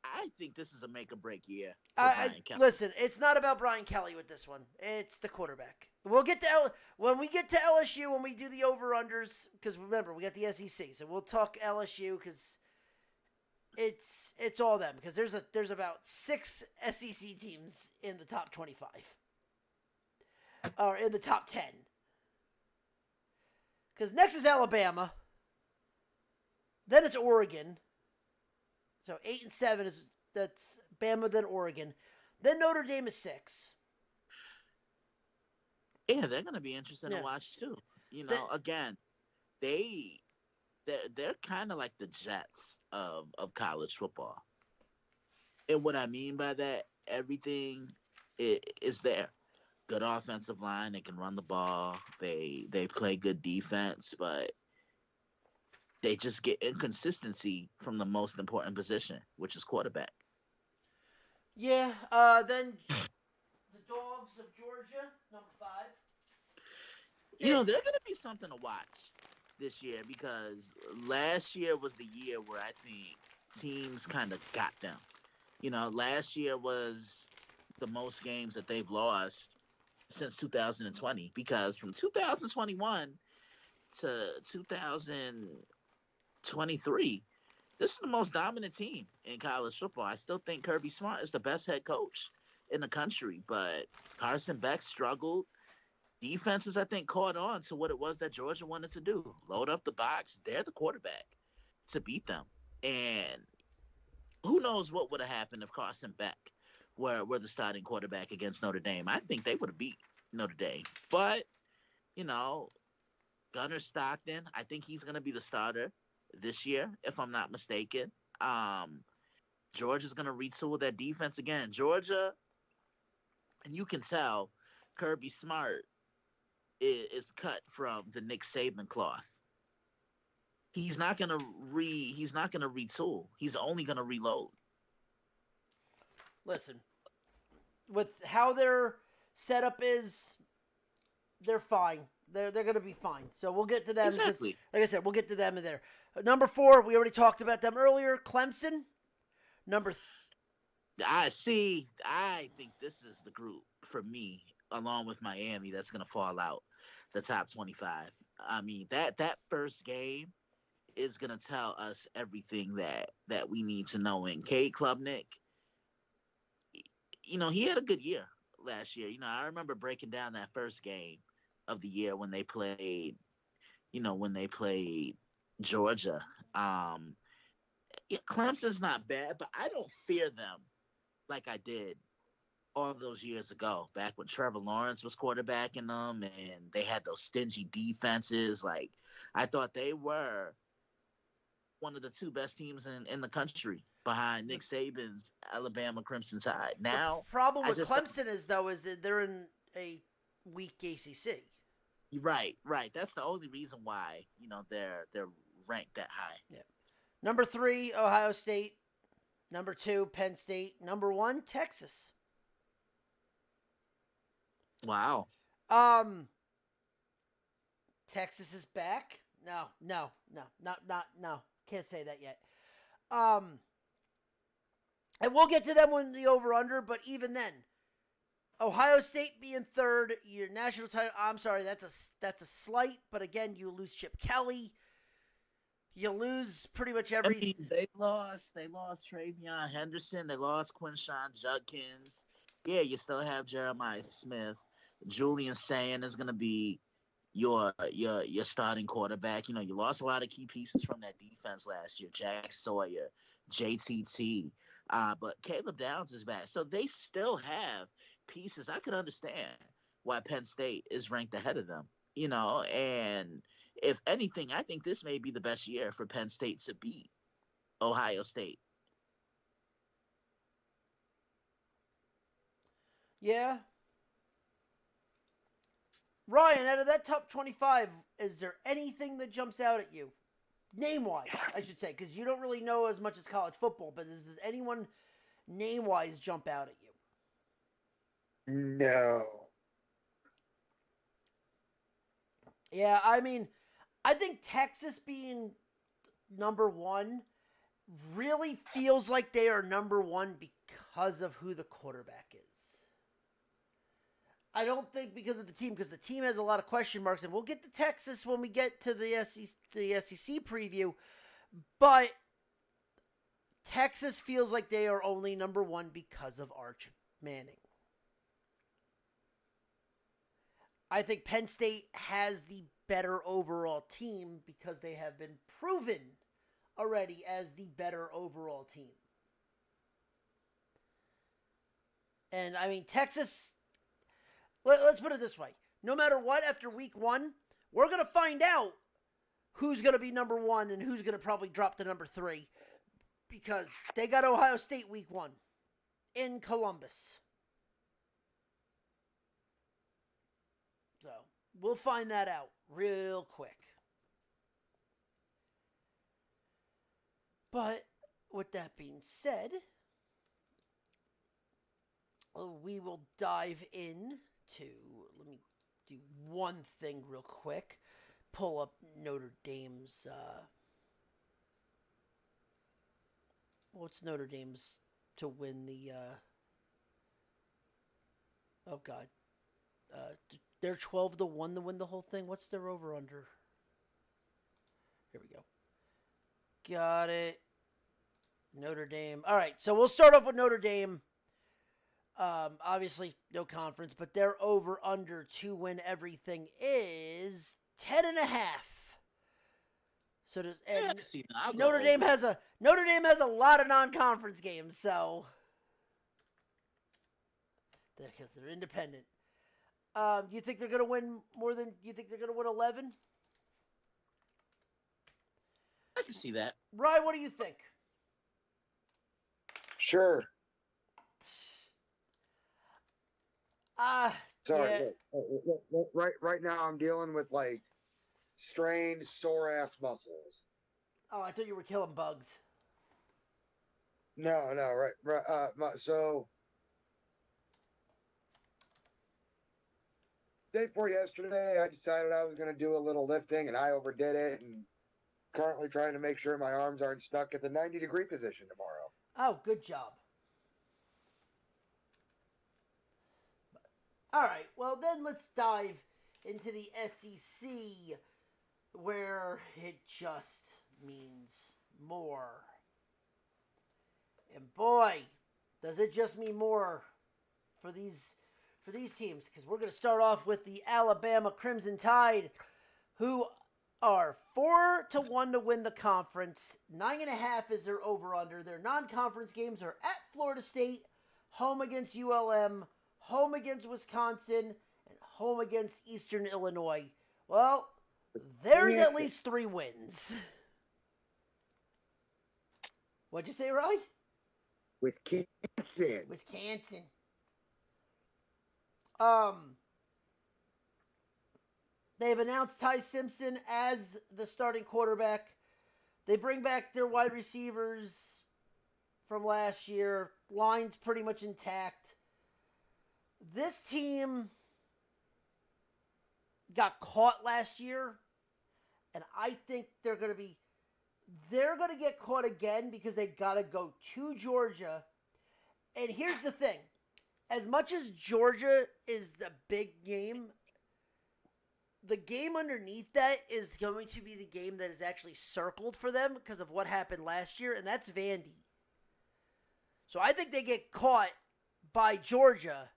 S3: I think this is a make or break year for Brian Kelly.
S2: Listen, it's not about Brian Kelly with this one. It's the quarterback. We'll get to when we get to LSU, when we do the over-unders, because remember, we got the SEC, so we'll talk LSU because it's all them, because there's about 6 SEC teams in the top 25 or in the top 10. Because next is Alabama, then it's Oregon. So 8 and 7 that's Bama, then Oregon, then Notre Dame is 6.
S3: Yeah, they're going to be interesting to watch too. Again, they're kind of like the Jets of college football. And what I mean by that, everything is there. Good offensive line, they can run the ball, they play good defense, but they just get inconsistency from the most important position, which is quarterback.
S2: Yeah, then the Dogs of Georgia, number 5.
S3: They're going to be something to watch this year, because last year was the year where I think teams kind of got them. Last year was the most games that they've lost since 2020, because from 2021 to 2023, this is the most dominant team in college football. I still think Kirby Smart is the best head coach in the country, but Carson Beck struggled. Defenses, I think, caught on to what it was that Georgia wanted to do. Load up the box. They're the quarterback to beat them. And who knows what would have happened if Carson Beck were the starting quarterback against Notre Dame. I think they would have beat Notre Dame. But, Gunnar Stockton, I think he's going to be the starter this year, if I'm not mistaken. Georgia's going to retool that defense again. Georgia, and you can tell Kirby Smart is cut from the Nick Saban cloth. He's not going to retool. He's only going to reload.
S2: Listen, with how their setup is, they're fine. They're going to be fine. So we'll get to them.
S3: Exactly.
S2: Like I said, we'll get to them in there. Number 4, we already talked about them earlier. Clemson. Number.
S3: I see. I think this is the group for me, along with Miami, that's gonna fall out the top 25. I mean that first game is gonna tell us everything that we need to know. And Cade Klubnik, he had a good year last year. I remember breaking down that first game of the year when they played. When they played Georgia. Yeah, Clemson's not bad, but I don't fear them like I did all those years ago, back when Trevor Lawrence was quarterbacking them and they had those stingy defenses. Like, I thought they were one of the two best teams in the country behind Nick Saban's Alabama Crimson Tide.
S2: The
S3: Now,
S2: problem
S3: I
S2: with
S3: just
S2: Clemson is that they're in a weak ACC.
S3: right. That's the only reason why they're ranked that high.
S2: Yeah. Number 3, Ohio State. Number 2, Penn State. Number 1, Texas.
S3: Wow.
S2: Texas is back. No. Can't say that yet. And we'll get to them when the over/under, but even then, Ohio State being 3rd, your national title. I'm sorry, that's a slight, but again, you lose Chip Kelly. You lose pretty much everything.
S3: I mean, they lost Travion Henderson. They lost Quinshawn Judkins. Yeah, you still have Jeremiah Smith. Julian Sand is going to be your starting quarterback. You lost a lot of key pieces from that defense last year. Jack Sawyer, JTT. But Caleb Downs is back. So they still have pieces. I could understand why Penn State is ranked ahead of them. And if anything, I think this may be the best year for Penn State to beat Ohio State.
S2: Yeah. Ryan, out of that top 25, is there anything that jumps out at you? Name-wise, I should say, because you don't really know as much as college football, but does anyone name-wise jump out at you?
S1: No.
S2: Yeah, I mean, I think Texas being number 1 really feels like they are number 1 because of who the quarterback is. I don't think because of the team, because the team has a lot of question marks, and we'll get to Texas when we get to the SEC preview, but Texas feels like they are only number 1 because of Arch Manning. I think Penn State has the better overall team because they have been proven already as the better overall team. And, I mean, Texas, let's put it this way. No matter what, after week 1, we're going to find out who's going to be number 1 and who's going to probably drop to number 3 because they got Ohio State week 1 in Columbus. So, we'll find that out real quick. But, with that being said, we will dive in to, let me do one thing real quick. Pull up Notre Dame's, what's Notre Dame's to win the, oh God. They're 12-1 to win the whole thing. What's their over/under? Here we go. Got it. Notre Dame. All right, so we'll start off with Notre Dame. Obviously, no conference, but their over/under to win everything is 10.5. So does Notre Dame has a lot of non-conference games, so because they're independent. You think they're going to win more than? You think they're going to win 11?
S3: I can see that.
S2: Ryan, what do you think?
S1: Sure. Sorry.
S2: Yeah.
S1: Right now I'm dealing with like strained sore ass muscles.
S2: Oh, I thought you were killing bugs.
S1: No, right. So day before yesterday, I decided I was going to do a little lifting, and I overdid it, and currently trying to make sure my arms aren't stuck at the 90-degree position tomorrow.
S2: Oh, good job. All right, well, then let's dive into the SEC, where it just means more. And boy, does it just mean more for these teams, because we're going to start off with the Alabama Crimson Tide, who are 4-1 to win the conference. 9.5 is their over/under. Their non-conference games are at Florida State, home against ULM, home against Wisconsin, and home against Eastern Illinois. Well, there's at least 3 wins. What'd you say, Rye?
S1: Wisconsin.
S2: They've announced Ty Simpson as the starting quarterback. They bring back their wide receivers from last year. Line's pretty much intact. This team got caught last year, and I think they're going to get caught again because they got to go to Georgia. And here's the thing. As much as Georgia is the big game, the game underneath that is going to be the game that is actually circled for them because of what happened last year, and that's Vandy. So I think they get caught by Georgia,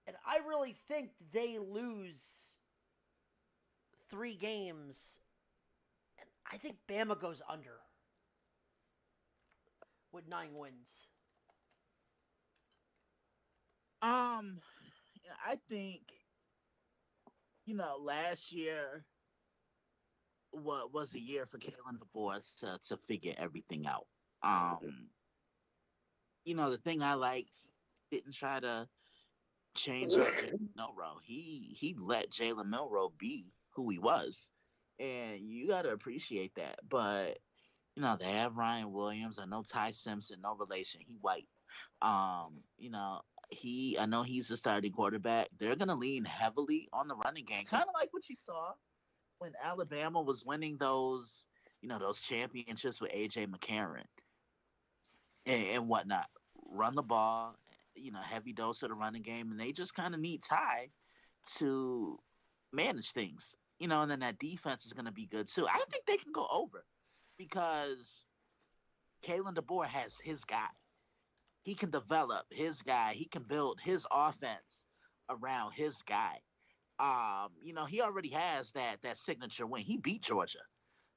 S2: and I really think they lose 3 games, and I think Bama goes under with 9 wins.
S3: I think, last year was a year for Kalen DeBoer to figure everything out. The thing I like, he didn't try to change up Jalen Milroe. He let Jalen Milroe be who he was, and you got to appreciate that. But they have Ryan Williams. I know Ty Simpson, no relation. He white. I know he's the starting quarterback. They're gonna lean heavily on the running game, kind of like what you saw when Alabama was winning those championships with AJ McCarron and whatnot. Run the ball, heavy dose of the running game, and they just kind of need Ty to manage things, and then that defense is gonna be good too. I think they can go over because Kalen DeBoer has his guy. He can develop his guy. He can build his offense around his guy. He already has that signature win. He beat Georgia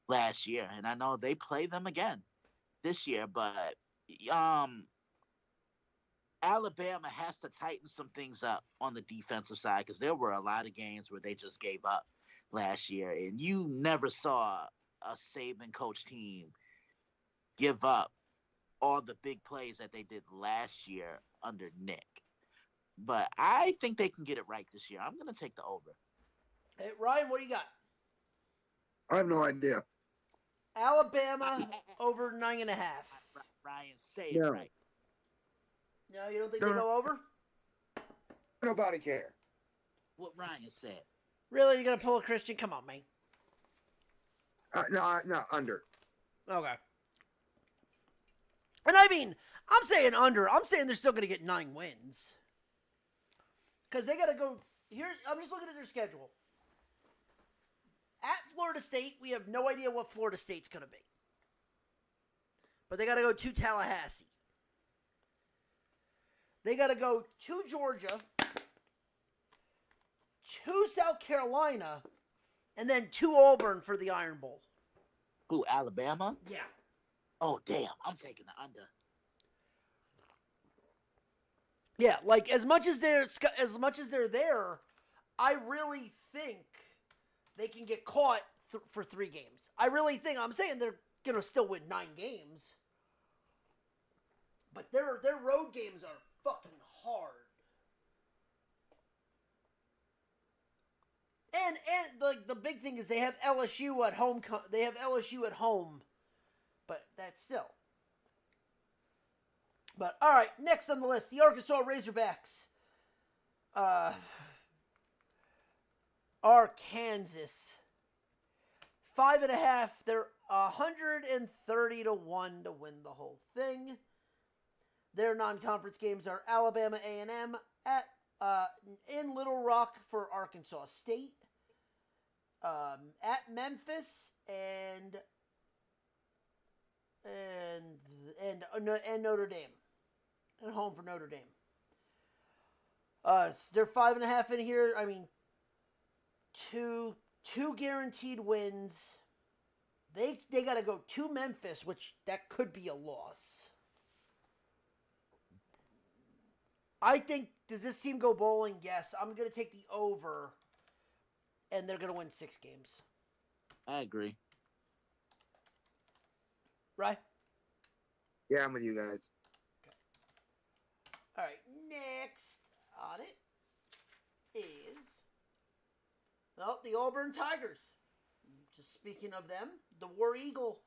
S3: last year, and I know they play them again this year. But Alabama has to tighten some things up on the defensive side because there were a lot of games where they just gave up last year, and you never saw a Saban coach team give up all the big plays that they did last year under Nick. But I think they can get it right this year. I'm going to take the over.
S2: Hey, Ryan, what do you got?
S1: I have no idea.
S2: Alabama over 9.5.
S3: Ryan, say it right.
S2: No, you don't think they go over?
S1: Nobody care.
S3: What Ryan said.
S2: Really? You're going to pull a Christian? Come on, man.
S1: No, under.
S2: Okay. And I mean, I'm saying under. I'm saying they're still going to get 9 wins. Because they got to go. Here, I'm just looking at their schedule. At Florida State, we have no idea what Florida State's going to be. But they got to go to Tallahassee. They got to go to Georgia, to South Carolina, and then to Auburn for the Iron Bowl.
S3: Who, Alabama?
S2: Yeah.
S3: Oh, damn. I'm taking the under.
S2: Yeah, like as much as they're there, I really think they can get caught for 3 games. I really think. I'm saying they're gonna still win 9 games, but their road games are fucking hard. And the big thing is they have LSU at home. They have LSU at home, but that's still. But all right, next on the list, the Arkansas Razorbacks. Arkansas 5.5. They're 130-1 to win the whole thing. Their non-conference games are Alabama A&M at in Little Rock for Arkansas State, at Memphis and Notre Dame, and home for Notre Dame. They're 5.5 in here. I mean, two guaranteed wins. They got to go to Memphis, which that could be a loss. I think, does this team go bowling? Yes. I'm going to take the over, and they're going to win 6 games.
S3: I agree.
S2: Right?
S1: Yeah, I'm with you guys.
S2: Okay. All right. Next on it is, well, the Auburn Tigers. Just speaking of them, the War Eagle.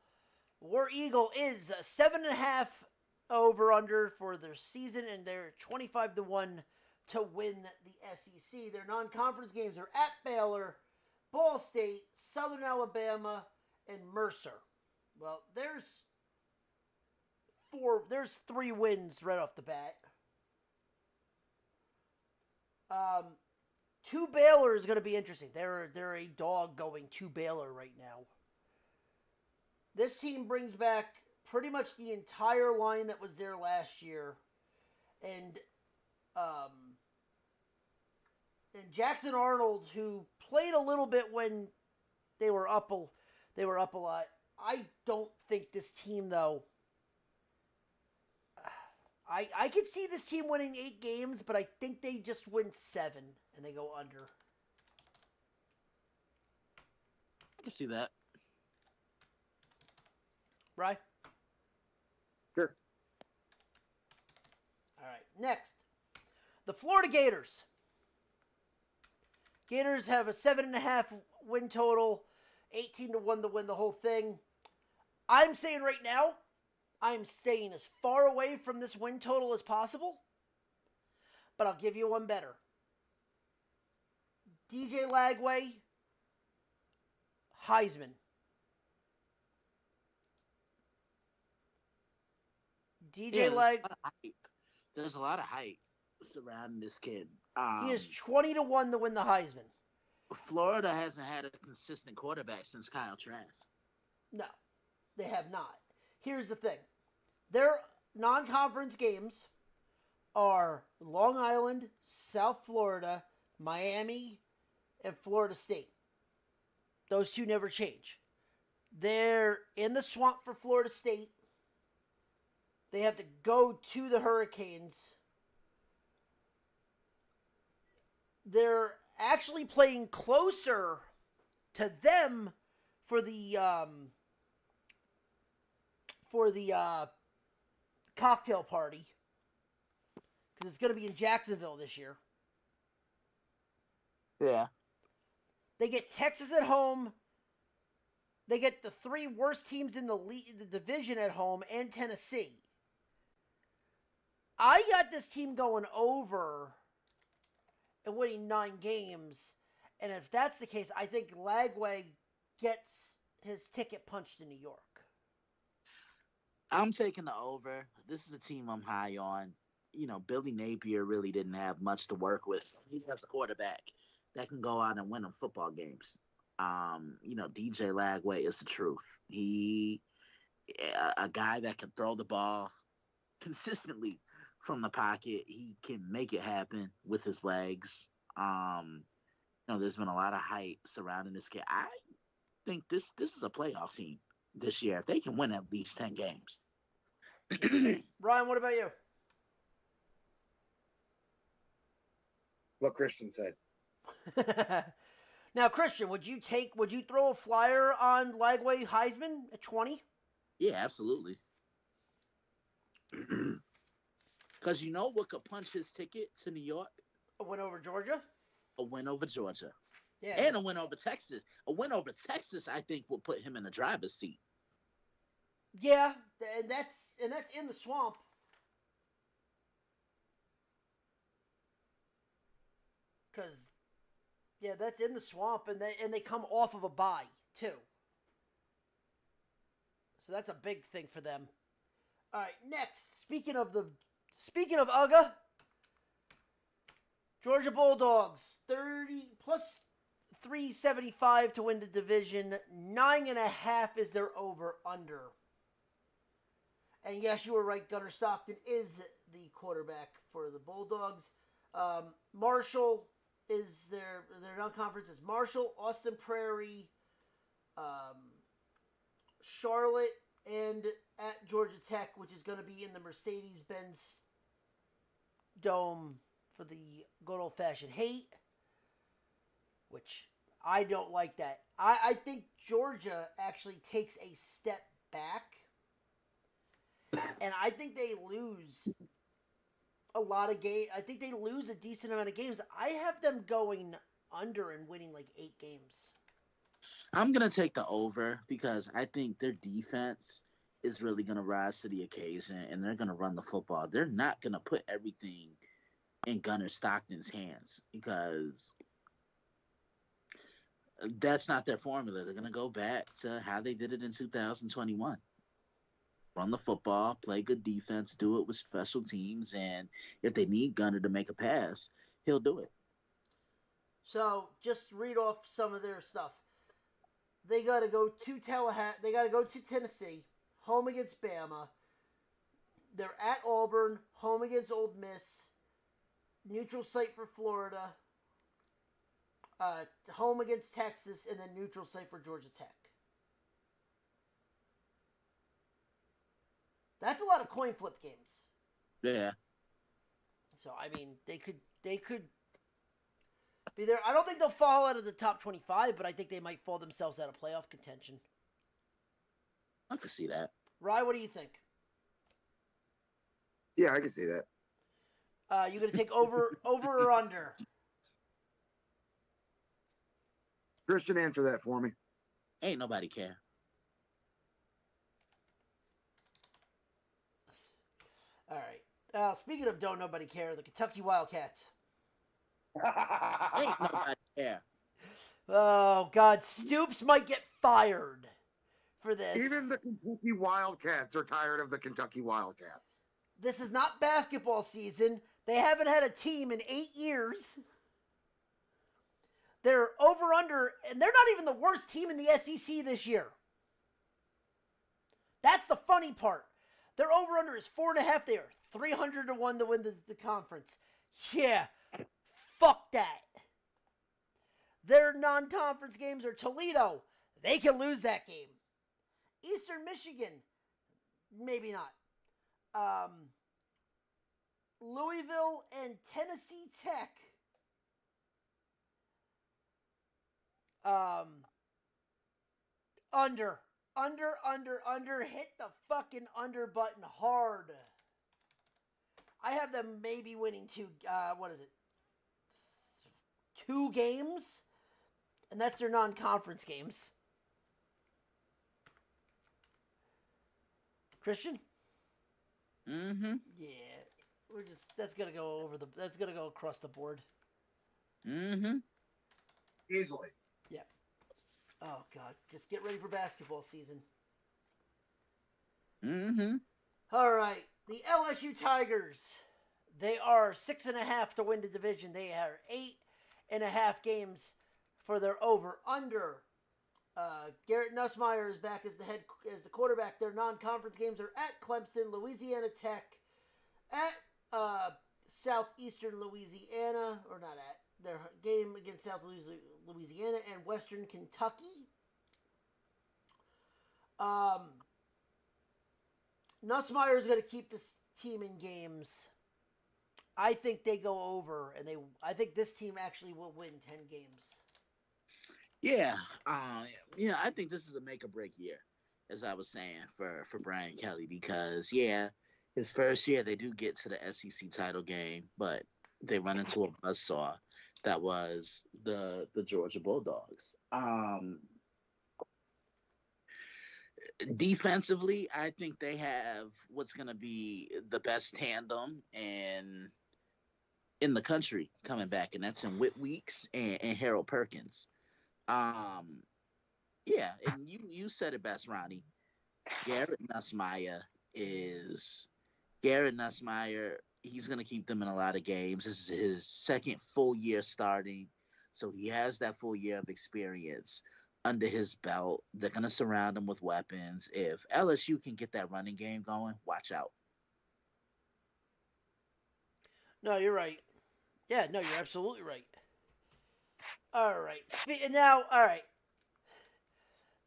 S2: War Eagle is 7.5 over under for their season, and they're 25-1 to win the SEC. Their non-conference games are at Baylor, Ball State, Southern Alabama, and Mercer. Well, there's 3 wins right off the bat. To Baylor is going to be interesting. They're a dog going to Baylor right now. This team brings back pretty much the entire line that was there last year, and Jackson Arnold, who played a little bit when they were up a lot. I don't think this team, though. I could see this team winning 8 games, but I think they just win 7 and they go under.
S3: I can see that.
S2: Right?
S1: Sure.
S2: All right. Next, the Florida Gators. Gators have a 7.5 win total, 18-1 to win the whole thing. I'm saying right now, I'm staying as far away from this win total as possible, but I'll give you one better. DJ Lagway, Heisman.
S3: There's a lot of hype surrounding this kid.
S2: He is 20-1 to win the Heisman.
S3: Florida hasn't had a consistent quarterback since Kyle Trask.
S2: No, they have not. Here's the thing. Their non-conference games are Long Island, South Florida, Miami, and Florida State. Those 2 never change. They're in the swamp for Florida State. They have to go to the Hurricanes. They're actually playing closer to them for the cocktail party, because it's going to be in Jacksonville this year.
S3: Yeah.
S2: They get Texas at home. They get the 3 worst teams in the division at home, and Tennessee. I got this team going over and winning 9 games. And if that's the case, I think Lagway gets his ticket punched in New York.
S3: I'm taking the over. This is the team I'm high on. You know, Billy Napier really didn't have much to work with. He has a quarterback that can go out and win them football games. DJ Lagway is the truth. He, a guy that can throw the ball consistently from the pocket. He can make it happen with his legs. There's been a lot of hype surrounding this kid. I think this is a playoff team this year. If they can win at least 10 games.
S2: Ryan, what about you?
S1: What Christian said.
S2: Now, Christian, would you throw a flyer on Lagway Heisman at 20?
S3: Yeah, absolutely. Because you know what could punch his ticket to New York?
S2: A win over Georgia?
S3: A win over Georgia.
S2: Yeah.
S3: And a win over Texas. A win over Texas, I think, will put him in the driver's seat.
S2: Yeah, and that's in the swamp. Because, yeah, that's in the swamp, and they come off of a bye, too. So that's a big thing for them. All right, next. Speaking of UGA, Georgia Bulldogs 30 plus 375 to win the division. 9.5 is their over under. And yes, you were right. Gunnar Stockton is the quarterback for the Bulldogs. Marshall is their non-conference is Marshall, Austin Prairie, Charlotte, and at Georgia Tech, which is going to be in the Mercedes-Benz Dome for the good old-fashioned hate, which I don't like that. I think Georgia actually takes a step back, and I think they lose a lot of games. I think they lose a decent amount of games. I have them going under and winning like 8 games.
S3: I'm going to take the over because I think their defense is really going to rise to the occasion, and they're going to run the football. They're not going to put everything in Gunnar Stockton's hands because that's not their formula. They're going to go back to how they did it in 2021. Run the football, play good defense, do it with special teams, and if they need Gunnar to make a pass, he'll do it.
S2: So, just read off some of their stuff. They got to go to Tallahassee. They got to go to Tennessee, home against Bama. They're at Auburn, home against Ole Miss, neutral site for Florida, home against Texas, and then neutral site for Georgia Tech. That's a lot of coin flip games.
S3: Yeah.
S2: So I mean, they could be there. I don't think they'll fall out of the top 25, but I think they might fall themselves out of playoff contention.
S3: I can see that.
S2: Rye, what do you think?
S1: Yeah, I can see that.
S2: You gonna take over or under?
S1: Christian, answer that for me.
S3: Ain't nobody care.
S2: All right. Speaking of don't nobody care, the Kentucky Wildcats.
S3: Ain't nobody care.
S2: Oh God, Stoops might get fired for this.
S1: Even the Kentucky Wildcats are tired of the Kentucky Wildcats.
S2: This is not basketball season. They haven't had a team in 8 years. They're over under, and they're not even the worst team in the SEC this year. That's the funny part. Their over under is 4.5 there. 300 to 1 to win the conference. Yeah. Fuck that. Their non-conference games are Toledo. They can lose that game. Eastern Michigan. Maybe not. Louisville and Tennessee Tech. Under. Hit the fucking under button hard. I have them maybe winning 2 games? And that's their non-conference games. Christian?
S3: Mm-hmm.
S2: Yeah. That's gonna go across the board.
S3: Mm-hmm.
S1: Easily.
S2: Yeah. Oh God. Just get ready for basketball season.
S3: Mm-hmm.
S2: All right. The LSU Tigers. They are 6.5 to win the division. They are 8.5 games for their over/under. Garrett Nussmeier is back as the quarterback. Their non-conference games are at Clemson, Louisiana Tech, at Southeastern Louisiana, or not at their game against South Louisiana, and Western Kentucky. Nussmeier is going to keep this team in games. I think they go over, and I think this team actually will win 10 games.
S3: Yeah. I think this is a make or break year, as I was saying, for Brian Kelly, because his first year they do get to the SEC title game, but they run into a buzzsaw that was the Georgia Bulldogs. Defensively, I think they have what's going to be the best tandem in the country coming back, and that's in Whit Weeks and Harold Perkins. And you said it best, Ronnie. Garrett Nussmeyer is Garrett Nussmeyer. He's going to keep them in a lot of games. This is his second full year starting, so he has that full year of experience under his belt. They're going to surround him with weapons. If LSU can get that running game going, watch out.
S2: No, you're right. Yeah, no, you're absolutely right. All right. Now, all right.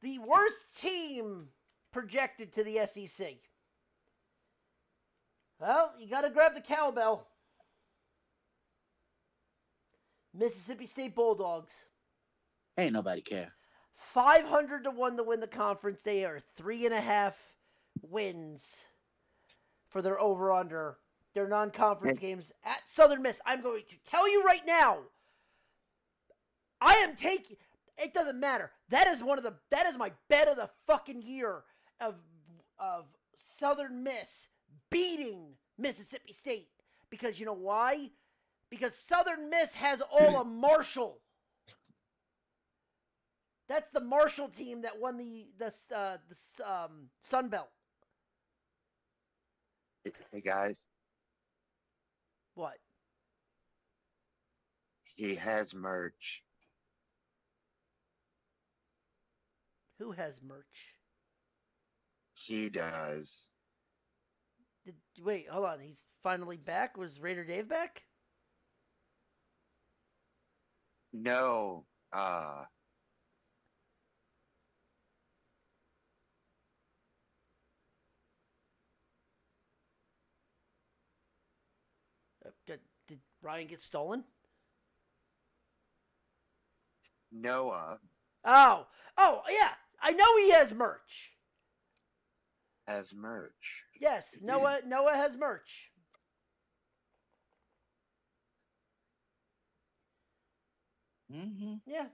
S2: The worst team projected to the SEC. Well, you got to grab the cowbell. Mississippi State Bulldogs.
S3: Ain't nobody care.
S2: 500 to 1 to win the conference. They are 3.5 wins for their over-under. Their non-conference games at Southern Miss. I'm going to tell you right now, I am taking. It doesn't matter. That is my bet of the fucking year of Southern Miss beating Mississippi State. Because you know why? Because Southern Miss has all of Marshall. That's the Marshall team that won the Sun Belt.
S1: Hey guys,
S2: What?
S1: he has merch.
S2: Who has merch?
S1: He does.
S2: Wait, hold on. He's finally back? Was Raider Dave back?
S1: No,
S2: Did Ryan get stolen?
S1: Noah
S2: Oh, yeah. I know he has merch.
S1: has merch.
S2: Yes, Noah has merch.
S3: Mm-hmm.
S2: Yeah.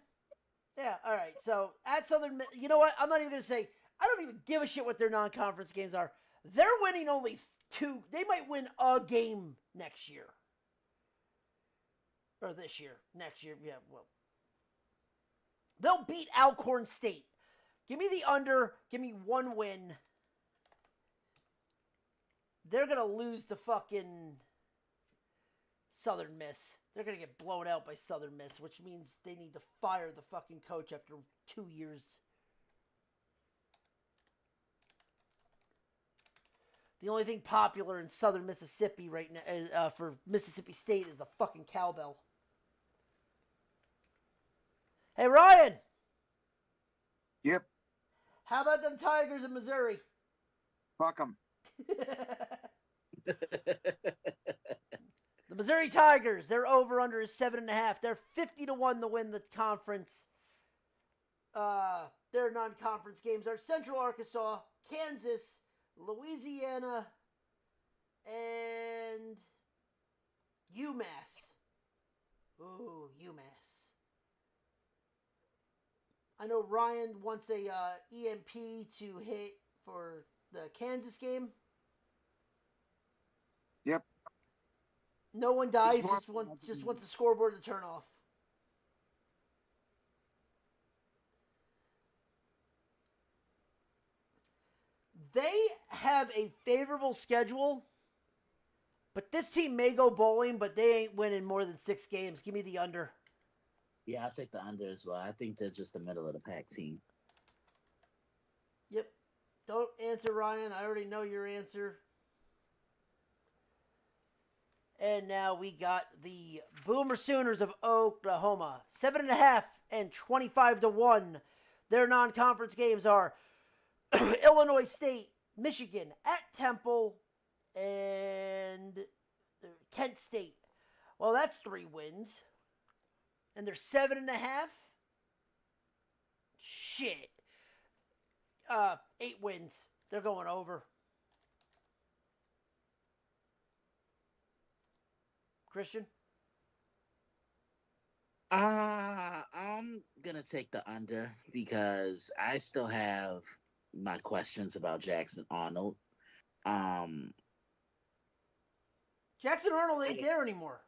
S2: All right. So at Southern, you know what? I'm not even gonna say. I don't even give a shit what their non-conference games are. They're winning only 2. They might win a game next year. Or this year. Next year. Yeah. Well, they'll beat Alcorn State. Give me the under. Give me 1 win. They're going to lose to fucking Southern Miss. They're going to get blown out by Southern Miss, which means they need to fire the fucking coach after 2 years. The only thing popular in Southern Mississippi right now for Mississippi State is the fucking cowbell. Hey, Ryan.
S1: Yep,
S2: How about them Tigers in Missouri?
S1: fuck him.
S2: The Missouri Tigers, their over-under is 7.5. They're 50 to 1 to win the conference. Their non-conference games are Central Arkansas, Kansas, Louisiana, and UMass. Ooh, UMass. I know Ryan wants a EMP to hit for the Kansas game.
S1: Yep.
S2: No one dies, just wants the scoreboard to turn off. They have a favorable schedule, but this team may go bowling, but they ain't winning more than 6 games. Give me the under.
S3: Yeah, I'll take the under as well. I think they're just the middle of the pack team.
S2: Yep. Don't answer, Ryan. I already know your answer. And now we got the Boomer Sooners of Oklahoma. 7.5 and 25 to 1. Their non-conference games are Illinois State, Michigan, at Temple, and Kent State. Well, that's 3 wins. And they're 7.5. Shit. 8 wins. They're going over. Christian?
S3: I'm gonna take the under because I still have my questions about Jackson Arnold.
S2: Jackson Arnold ain't there anymore.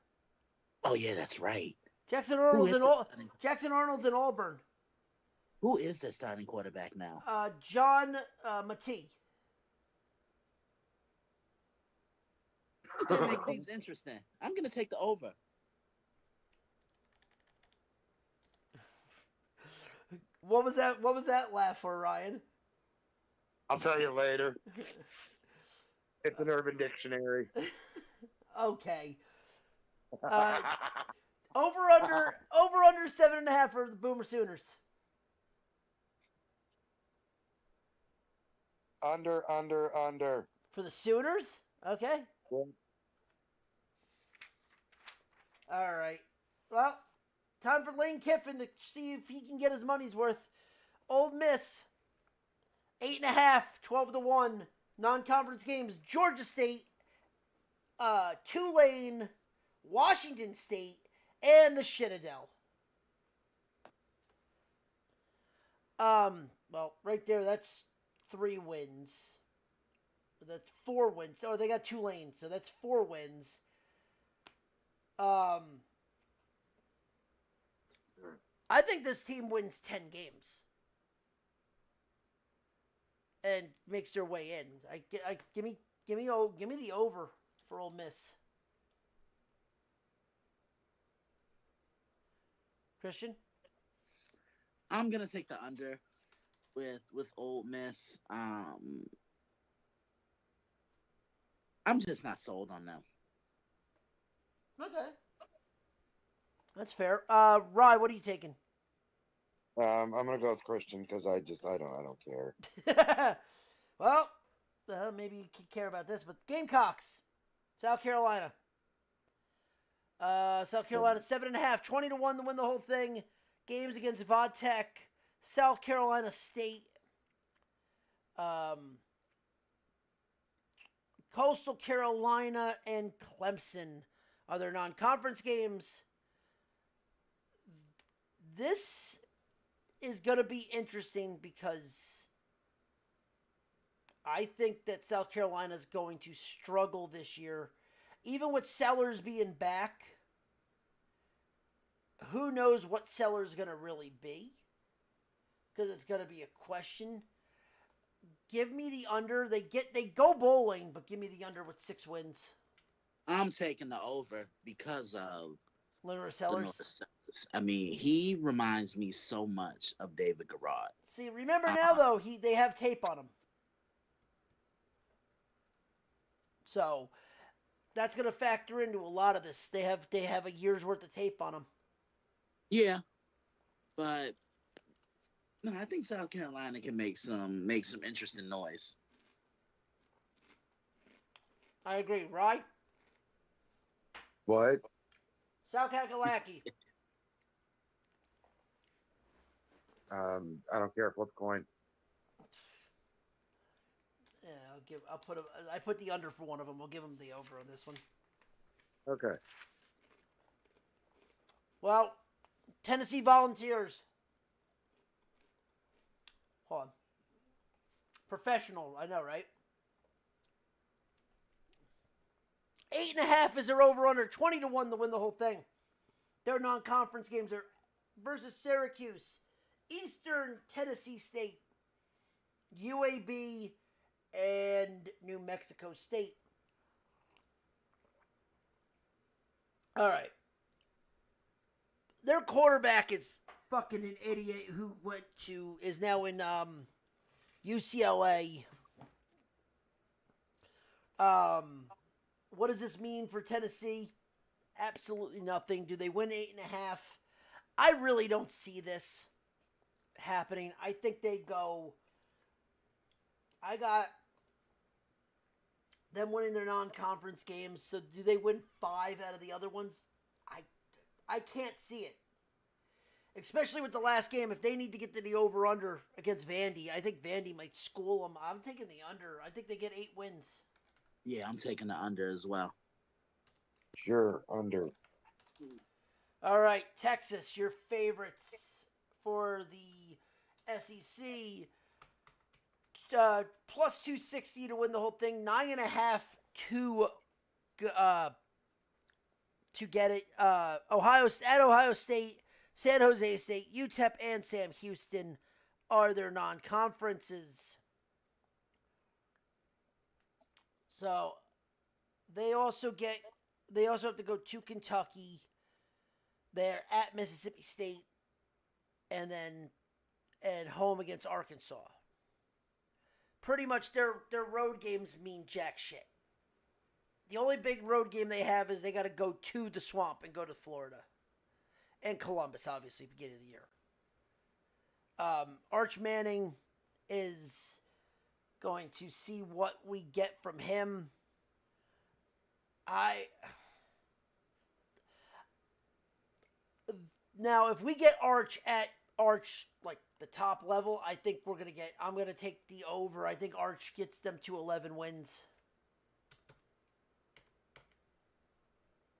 S3: Oh yeah, that's right.
S2: Jackson
S3: Who
S2: Arnold's
S3: is
S2: in
S3: this?
S2: Jackson Arnold's in Auburn.
S3: Who is their starting quarterback now?
S2: John Matee.
S3: To make things interesting, I'm gonna take the over.
S2: What was that? What was that laugh for, Ryan?
S1: I'll tell you later. It's an Urban Dictionary.
S2: Okay. Over under 7.5 for the Boomer Sooners.
S1: Under.
S2: For the Sooners? Okay.
S1: Yeah.
S2: All right. Well, time for Lane Kiffin to see if he can get his money's worth. Ole Miss, 8.5, 12-1, non-conference games. Georgia State, Tulane, Washington State, and the Citadel. Well, right there, that's 3 wins. That's 4 wins. Oh, they got Tulane, so that's 4 wins. I think this team wins 10 games and makes their way in. Give me the over for Ole Miss. Christian?
S3: I'm gonna take the under with Ole Miss. I'm just not sold on them.
S2: Okay. That's fair. Rye, what are you taking?
S1: I'm gonna go with Christian because I don't care.
S2: Well, maybe you care about this, but Gamecocks, South Carolina. South Carolina 7.5, 20-1 to win the whole thing. Games against Vodtech, South Carolina State, Coastal Carolina, and Clemson are their non-conference games. This is going to be interesting because I think that South Carolina is going to struggle this year. Even with Sellers being back, who knows what Sellers is going to really be? Because it's going to be a question. Give me the under. They go bowling, but give me the under with 6 wins.
S3: I'm taking the over because of
S2: Leonard Sellers.
S3: I mean, he reminds me so much of David Garrard.
S2: See, remember now though, they have tape on him. So that's going to factor into a lot of this. They have a year's worth of tape on him.
S3: Yeah, but no, I think South Carolina can make some interesting noise.
S2: I agree, right?
S1: What?
S2: South Kakalaki.
S1: I don't care. Flip a coin.
S2: Yeah, I put the under for one of them. We'll give them the over on this one.
S1: Okay.
S2: Well, Tennessee Volunteers. Hold on. Professional, I know, right? 8.5 is their over-under. 20-1 to win the whole thing. Their non-conference games are versus Syracuse, Eastern Tennessee State, UAB, and New Mexico State. All right. Their quarterback is fucking an idiot who is now in UCLA. What does this mean for Tennessee? Absolutely nothing. Do they win 8.5? I really don't see this happening. I think they go. I got them winning their non-conference games. So do they win 5 out of the other ones? I can't see it. Especially with the last game, if they need to get to the over-under against Vandy, I think Vandy might school them. I'm taking the under. I think they get 8 wins.
S3: Yeah, I'm taking the under as well.
S1: Sure, under.
S2: All right, Texas, your favorites for the SEC. Plus 260 to win the whole thing. 9.5 to get it. Ohio State, San Jose State, UTEP, and Sam Houston. are their non-conferences. So they also have to go to Kentucky. They're at Mississippi State, and home against Arkansas. Pretty much their road games mean jack shit. The only big road game they have is they got to go to the Swamp and go to Florida. And Columbus, obviously, beginning of the year. Arch Manning is going to see what we get from him. Now, if we get Arch like the top level, I think I'm going to take the over. I think Arch gets them to 11 wins.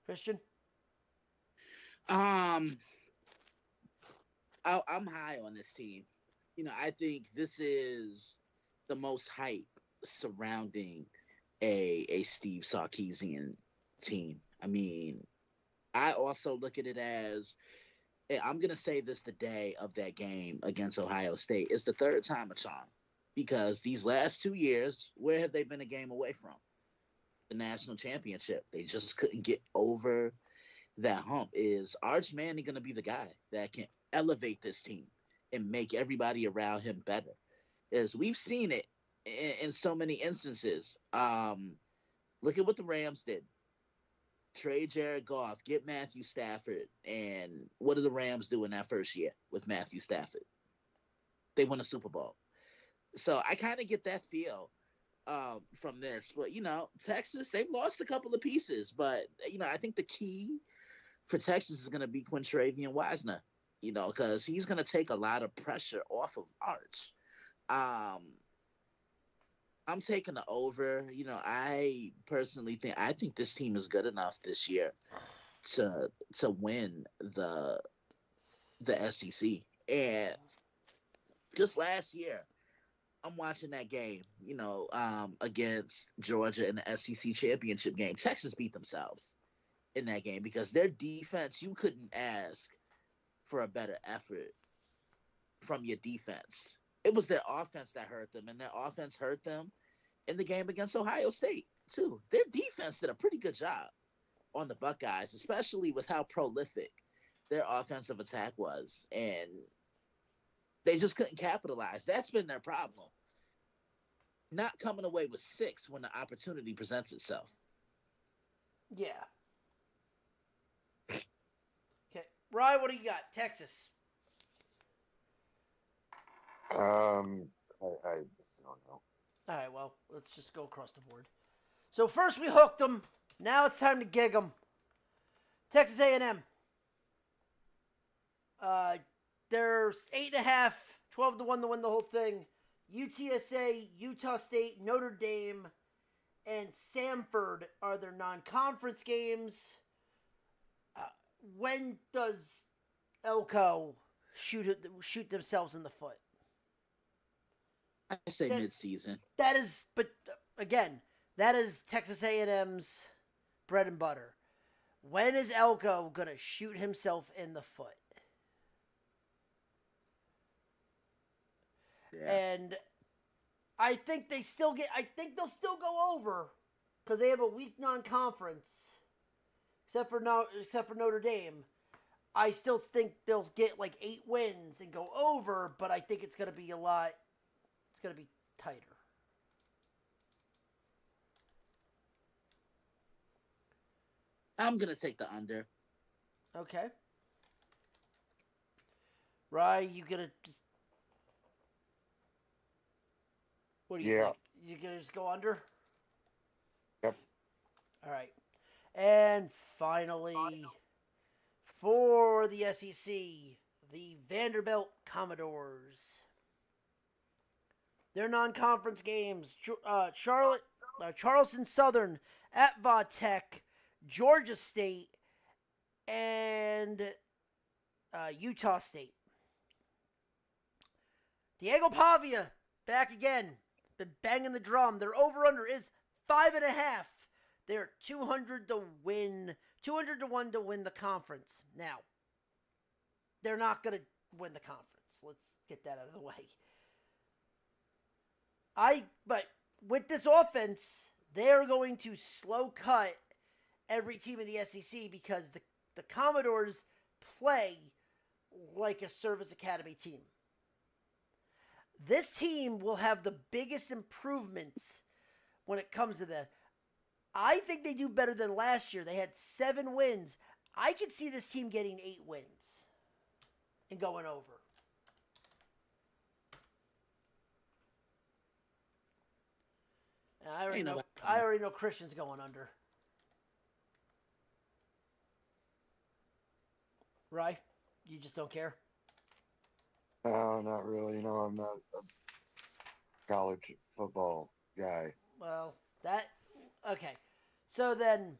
S2: Christian?
S3: I'm high on this team. I think this is the most hype surrounding a Steve Sarkisian team. I mean, I also look at it as, I'm going to say this the day of that game against Ohio State. It's the third time a charm, because these last 2 years, where have they been a game away from? The national championship. They just couldn't get over that hump. Is Arch Manning going to be the guy that can elevate this team and make everybody around him better? As we've seen it in so many instances. Look at what the Rams did. Trade Jared Goff, get Matthew Stafford, and what did the Rams do in that first year with Matthew Stafford? They won a Super Bowl. So I kind of get that feel from this. But, Texas, they've lost a couple of pieces. But, I think the key for Texas is going to be Quintravian Wisener, because he's going to take a lot of pressure off of Arch. I'm taking the over. I personally think this team is good enough this year to win the SEC. And just last year, I'm watching that game, against Georgia in the SEC championship game. Texas beat themselves in that game because their defense, you couldn't ask for a better effort from your defense. It was their offense that hurt them, and their offense hurt them in the game against Ohio State, too. Their defense did a pretty good job on the Buckeyes, especially with how prolific their offensive attack was. And they just couldn't capitalize. That's been their problem. Not coming away with 6 when the opportunity presents itself.
S2: Yeah. Okay. Ryan, what do you got? Texas.
S1: I don't know.
S2: All right, well, let's just go across the board. So first we hooked them. Now it's time to gig them. Texas A&M. They're 8.5, 12-1 to win the whole thing. UTSA, Utah State, Notre Dame, and Samford are their non-conference games. When does Elko shoot themselves in the foot?
S3: I say mid-season.
S2: That is, but again, that is Texas A&M's bread and butter. When is Elko going to shoot himself in the foot?
S3: Yeah.
S2: And I think they'll still go over because they have a weak non-conference, except for Notre Dame. I still think they'll get like 8 wins and go over, but I think it's going to be it's going to be tighter.
S3: I'm going to take the under.
S2: Okay. Rye, you going to just... What do you think? You going to just go under?
S1: Yep.
S2: All right. And finally, for the SEC, the Vanderbilt Commodores. Their non-conference games, Charleston Southern at Va-Tech, Georgia State, and Utah State. Diego Pavia, back again. Been banging the drum. Their over-under is 5.5. They're 200 to win. 200 to 1 to win the conference. Now, they're not going to win the conference. Let's get that out of the way. But with this offense, they're going to slow cut every team in the SEC because the Commodores play like a service academy team. This team will have the biggest improvements when it comes to that. I think they do better than last year. They had 7 wins. I could see this team getting 8 wins and going over. And I already know Christian's going under. Right? You just don't care?
S1: No, not really. I'm not a college football guy.
S2: Well, okay. So then,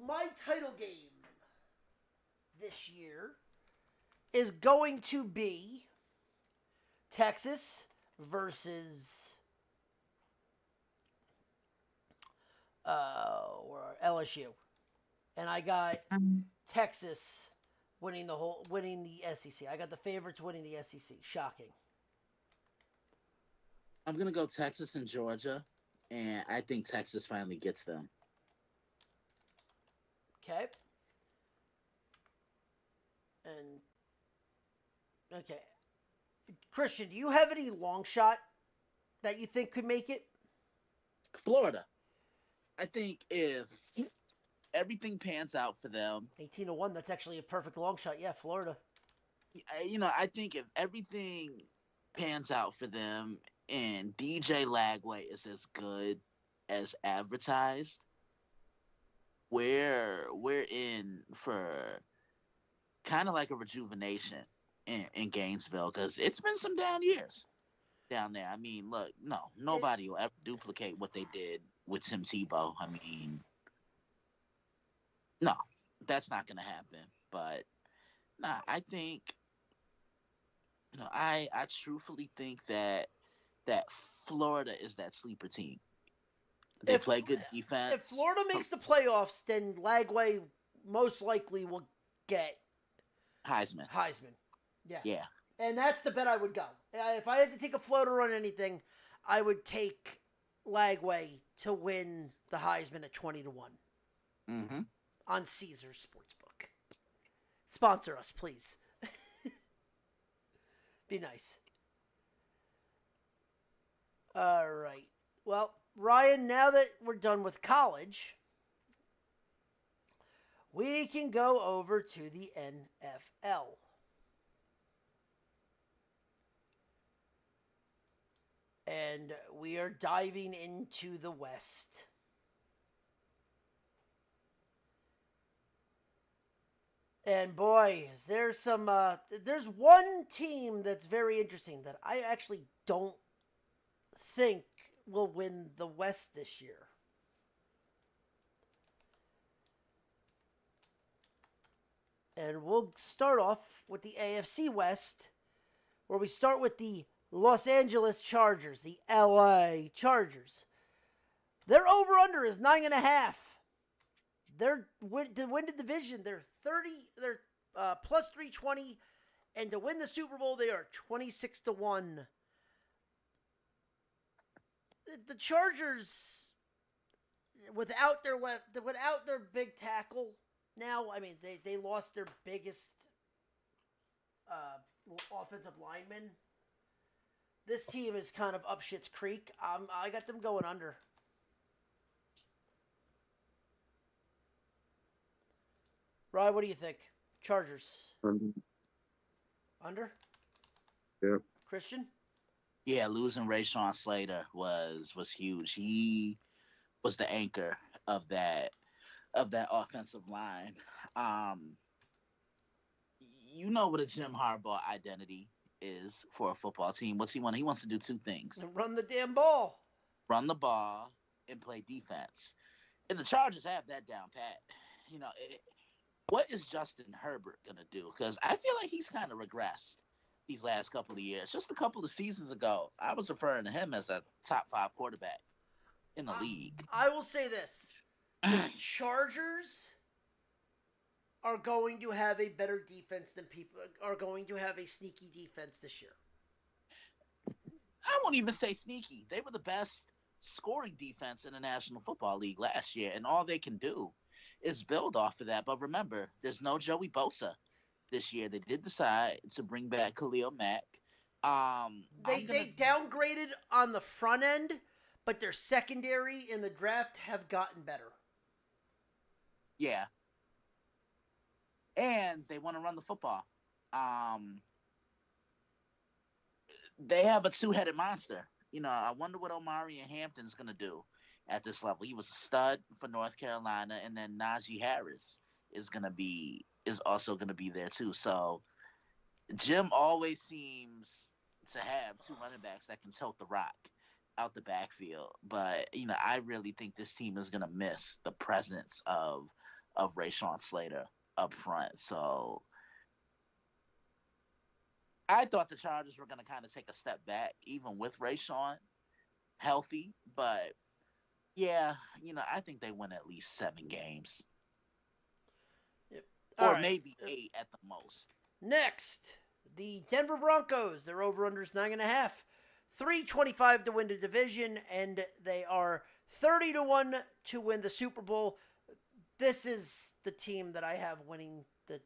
S2: my title game this year is going to be Texas versus LSU, and I got Texas winning the SEC. I got the favorites winning the SEC. Shocking.
S3: I'm gonna go Texas and Georgia, and I think Texas finally gets them.
S2: Okay. And okay, Christian, do you have any long shot that you think could make it?
S3: Florida. I think if everything pans out for them,
S2: 18-1. That's actually a perfect long shot. Yeah, Florida.
S3: I think if everything pans out for them and DJ Lagway is as good as advertised, we're in for kind of like a rejuvenation in Gainesville, because it's been some down years down there. I mean, look, nobody will ever duplicate what they did with Tim Tebow. I mean, no, that's not going to happen. But I think, I truthfully think that Florida is that sleeper team. They play good defense.
S2: If Florida makes the playoffs, then Lagway most likely will get
S3: Heisman.
S2: Yeah.
S3: Yeah.
S2: And that's the bet I would go. If I had to take a floater on anything, I would take Lagway to win the Heisman at 20-1.
S3: Mm-hmm.
S2: On Caesars Sportsbook. Sponsor us, please. Be nice. All right. Well, Ryan, now that we're done with college, we can go over to the NFL. And we are diving into the West. And boy, there's one team that's very interesting that I actually don't think will win the West this year. And we'll start off with the AFC West, where we start with the Los Angeles Chargers, the LA Chargers. Their over-under is 9.5. They're to win the division, they're plus 320, and to win the Super Bowl, they are 26-1. The Chargers, without their big tackle now, I mean they lost their biggest offensive lineman. This team is kind of up shit's creek. I got them going under. Ryan, what do you think? Chargers. Under?
S1: Yeah.
S2: Christian?
S3: Yeah, losing Rashawn Slater was huge. He was the anchor of that offensive line. You know what a Jim Harbaugh identity is for a football team. What's he want? He wants to do 2 things.
S2: Run the damn ball.
S3: Run the ball and play defense. And the Chargers have that down pat. What is Justin Herbert going to do? Because I feel like he's kind of regressed these last couple of years. Just a couple of seasons ago, I was referring to him as a top 5 quarterback in the league.
S2: I will say this. The Chargers are going to have a better defense than people are going to have a sneaky defense this year.
S3: I won't even say sneaky. They were the best scoring defense in the National Football League last year, and all they can do is build off of that. But remember, there's no Joey Bosa this year. They did decide to bring back Khalil Mack.
S2: They downgraded on the front end, but their secondary in the draft have gotten better.
S3: Yeah. And they want to run the football. They have a two-headed monster. I wonder what Omarion Hampton's going to do at this level. He was a stud for North Carolina, and then Najee Harris is also going to be there too. So Jim always seems to have two running backs that can tilt the rock out the backfield. But, I really think this team is going to miss the presence of Rashawn Slater up front. So I thought the Chargers were going to kind of take a step back, even with Rashawn healthy. But, yeah, I think they win at least 7 games.
S2: Yep.
S3: Or maybe 8 at the most.
S2: Next, the Denver Broncos. Their over-under is 9.5. 325 to win the division, and they are 30-1 to win the Super Bowl. This is the team that I have winning the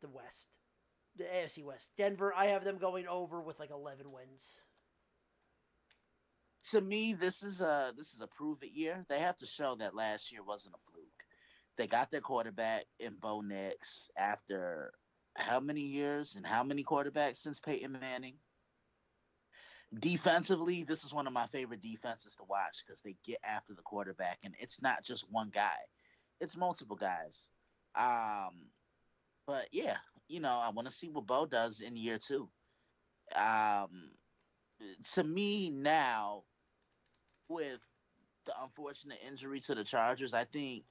S2: West, the AFC West. Denver, I have them going over with like 11 wins.
S3: To me, this is a prove it year. They have to show that last year wasn't a fluke. They got their quarterback in Bo Nix after how many years and how many quarterbacks since Peyton Manning? Defensively, this is one of my favorite defenses to watch because they get after the quarterback, and it's not just one guy. It's multiple guys. But yeah, I want to see what Bo does in year 2. To me now, with the unfortunate injury to the Chargers, I think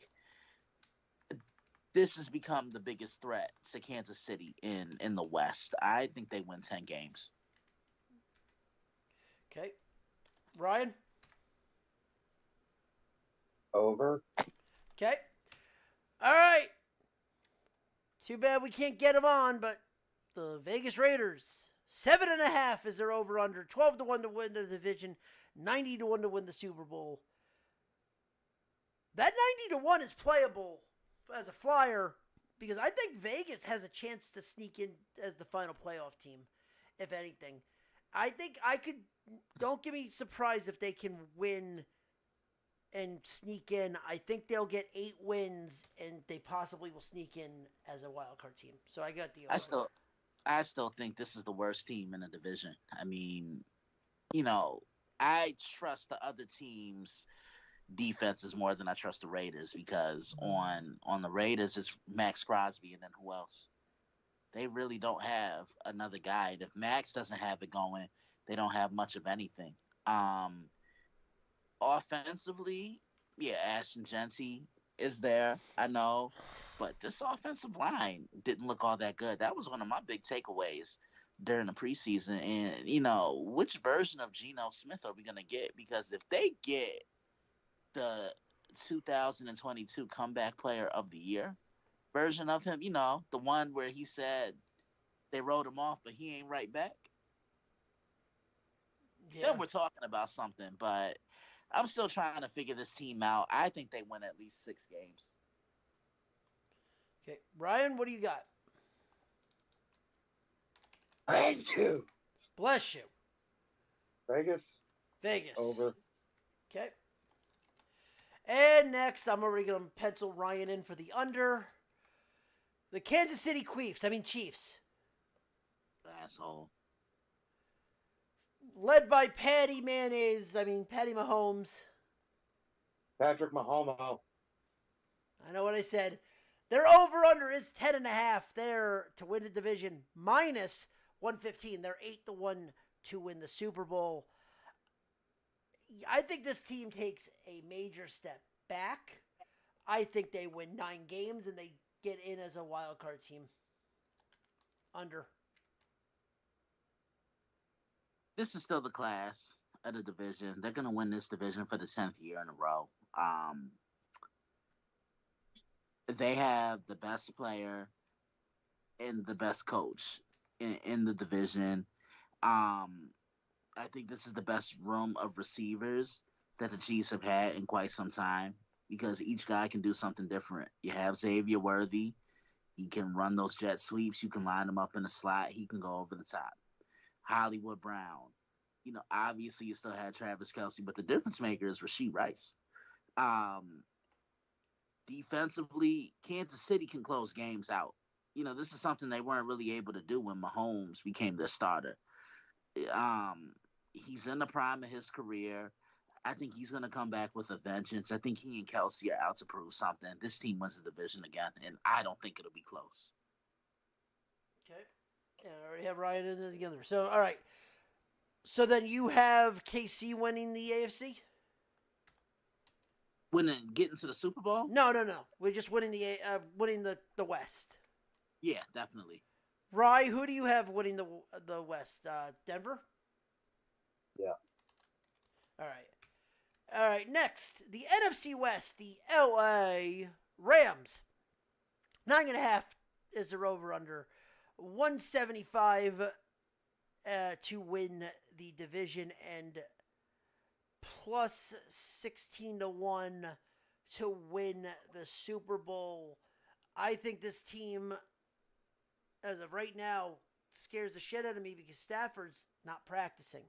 S3: this has become the biggest threat to Kansas City in the West. I think they win 10 games.
S2: Okay. Ryan?
S1: Over.
S2: Okay. All right. Too bad we can't get them on, but the Vegas Raiders, 7.5 is their over-under. 12-1 to win the division. 90-1 to win the Super Bowl. That 90-1 is playable as a flyer because I think Vegas has a chance to sneak in as the final playoff team, if anything. I think don't get me surprised if they can win and sneak in. I think they'll get 8 wins, and they possibly will sneak in as a wild card team. So I got the over.
S3: I still think this is the worst team in the division. I mean, I trust the other teams' defenses more than I trust the Raiders because on the Raiders it's Max Crosby and then who else? They really don't have another guy. And if Max doesn't have it going, they don't have much of anything. Offensively, yeah, Ashton Genty is there, I know. But this offensive line didn't look all that good. That was one of my big takeaways during the preseason. And, which version of Geno Smith are we going to get? Because if they get the 2022 Comeback Player of the Year version of him, the one where he said they wrote him off, but he ain't right back, then we're talking about something. But I'm still trying to figure this team out. I think they win at least 6 games.
S2: Okay, Ryan, what do you got?
S1: Thank you.
S2: Bless you.
S1: Vegas.
S2: Okay.
S1: Over.
S2: And next, I'm already going to pencil Ryan in for the under. The Kansas City Chiefs.
S3: Asshole.
S2: Led by Patty Mahomes.
S1: Patrick Mahomes.
S2: I know what I said. Their over-under is 10.5 there to win the division. Minus 115. They're 8-1 to win the Super Bowl. I think this team takes a major step back. I think they win 9 games and they get in as a wild card team. Under.
S3: This is still the class of the division. They're going to win this division for the 10th year in a row. They have the best player and the best coach in the division. Um, I think this is the best room of receivers that the Chiefs have had in quite some time because each guy can do something different. You have Xavier Worthy. He can run those jet sweeps. You can line him up in the slot. He can go over the top. Hollywood Brown. Obviously you still had Travis Kelsey, but the difference maker is Rashee Rice. Um, Defensively, Kansas City can close games out. This is something they weren't really able to do when Mahomes became their starter. Um, he's in the prime of his career. I think he's going to come back with a vengeance. I think he and Kelsey are out to prove something. This team wins the division again, and I don't think it'll be close.
S2: Okay. Yeah, I already have Ryan in there together. So, all right. So then you have KC winning the AFC?
S3: Getting to the Super Bowl?
S2: No. We're just winning the West.
S3: Yeah, definitely.
S2: Rye, who do you have winning the West? Denver?
S1: Yeah.
S2: All right, next, the NFC West, the LA Rams. 9.5 is their over-under. 175 to win the division and plus 16 to 1 to win the Super Bowl. I think this team, as of right now, scares the shit out of me because Stafford's not practicing.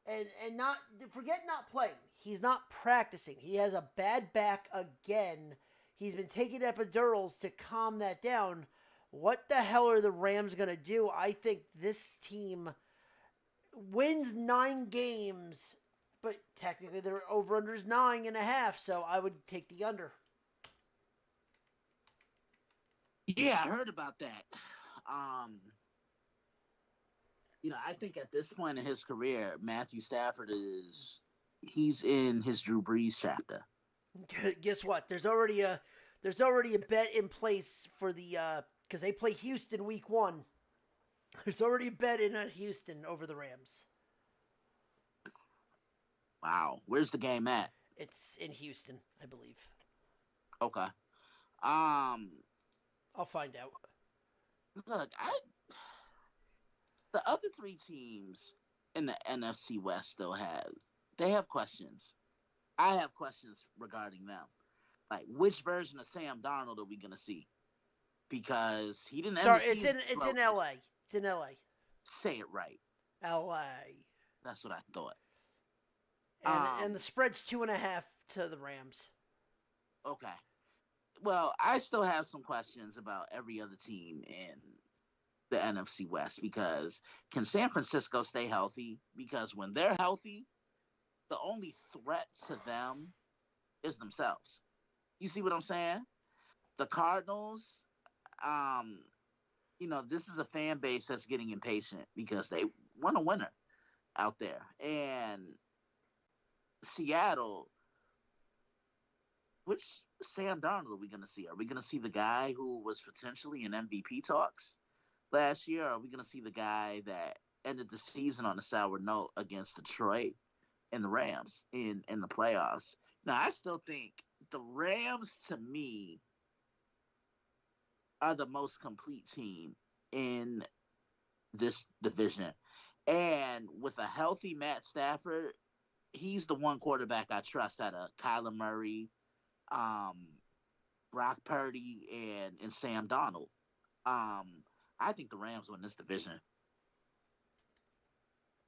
S2: And not forget not playing. He's not practicing. He has a bad back again. He's been taking epidurals to calm that down. What the hell are the Rams going to do? I think this team wins 9 games, but technically their over-under is 9.5, so I would take the under.
S3: Yeah, I heard about that. I think at this point in his career, Matthew Stafford he's in his Drew Brees chapter.
S2: Guess what? There's already a bet in place for the because they play Houston week 1. There's already a bet in at Houston over the Rams.
S3: Wow, where's the game at?
S2: It's in Houston, I believe.
S3: Okay.
S2: I'll find out.
S3: Look, the other 3 teams in the NFC West still have questions. I have questions regarding them. Like, which version of Sam Darnold are we gonna see? Because he didn't.
S2: Sorry, it's in LA. It's in LA.
S3: Say it right.
S2: LA.
S3: That's what I thought.
S2: And the spread's 2.5 to the Rams.
S3: Okay. Well, I still have some questions about every other team in the NFC West because can San Francisco stay healthy? Because when they're healthy, the only threat to them is themselves. You see what I'm saying? The Cardinals, this is a fan base that's getting impatient because they want a winner out there. And Seattle, which Sam Darnold are we going to see? Are we going to see the guy who was potentially in MVP talks last year? Or are we going to see the guy that ended the season on a sour note against Detroit and the Rams in the playoffs? Now, I still think the Rams, to me, are the most complete team in this division. And with a healthy Matt Stafford, he's the one quarterback I trust out of Kyler Murray, Brock Purdy, and Sam Darnold. I think the Rams win this division.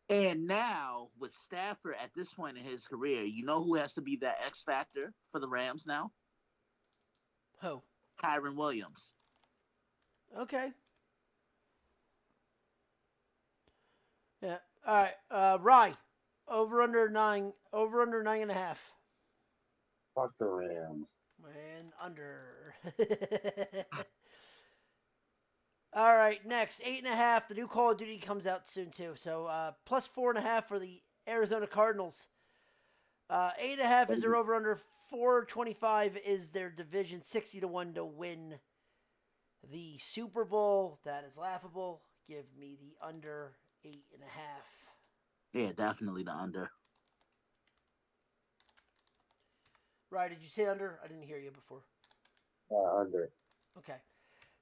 S3: And now, with Stafford at this point in his career, you know who has to be that X factor for the Rams now?
S2: Who?
S3: Kyren Williams.
S2: Okay. Yeah. All right. Rye. Over under 9.5.
S1: Fuck the Rams.
S2: And under. All right, next 8.5. The new Call of Duty comes out soon too. So plus 4.5 for the Arizona Cardinals. 8.5 is their over under. 425 is their division. 60 to 1 to win the Super Bowl. That is laughable. Give me the under 8.5.
S3: Yeah, definitely the under.
S2: Right, did you say under? I didn't hear you before.
S1: Under.
S2: Okay.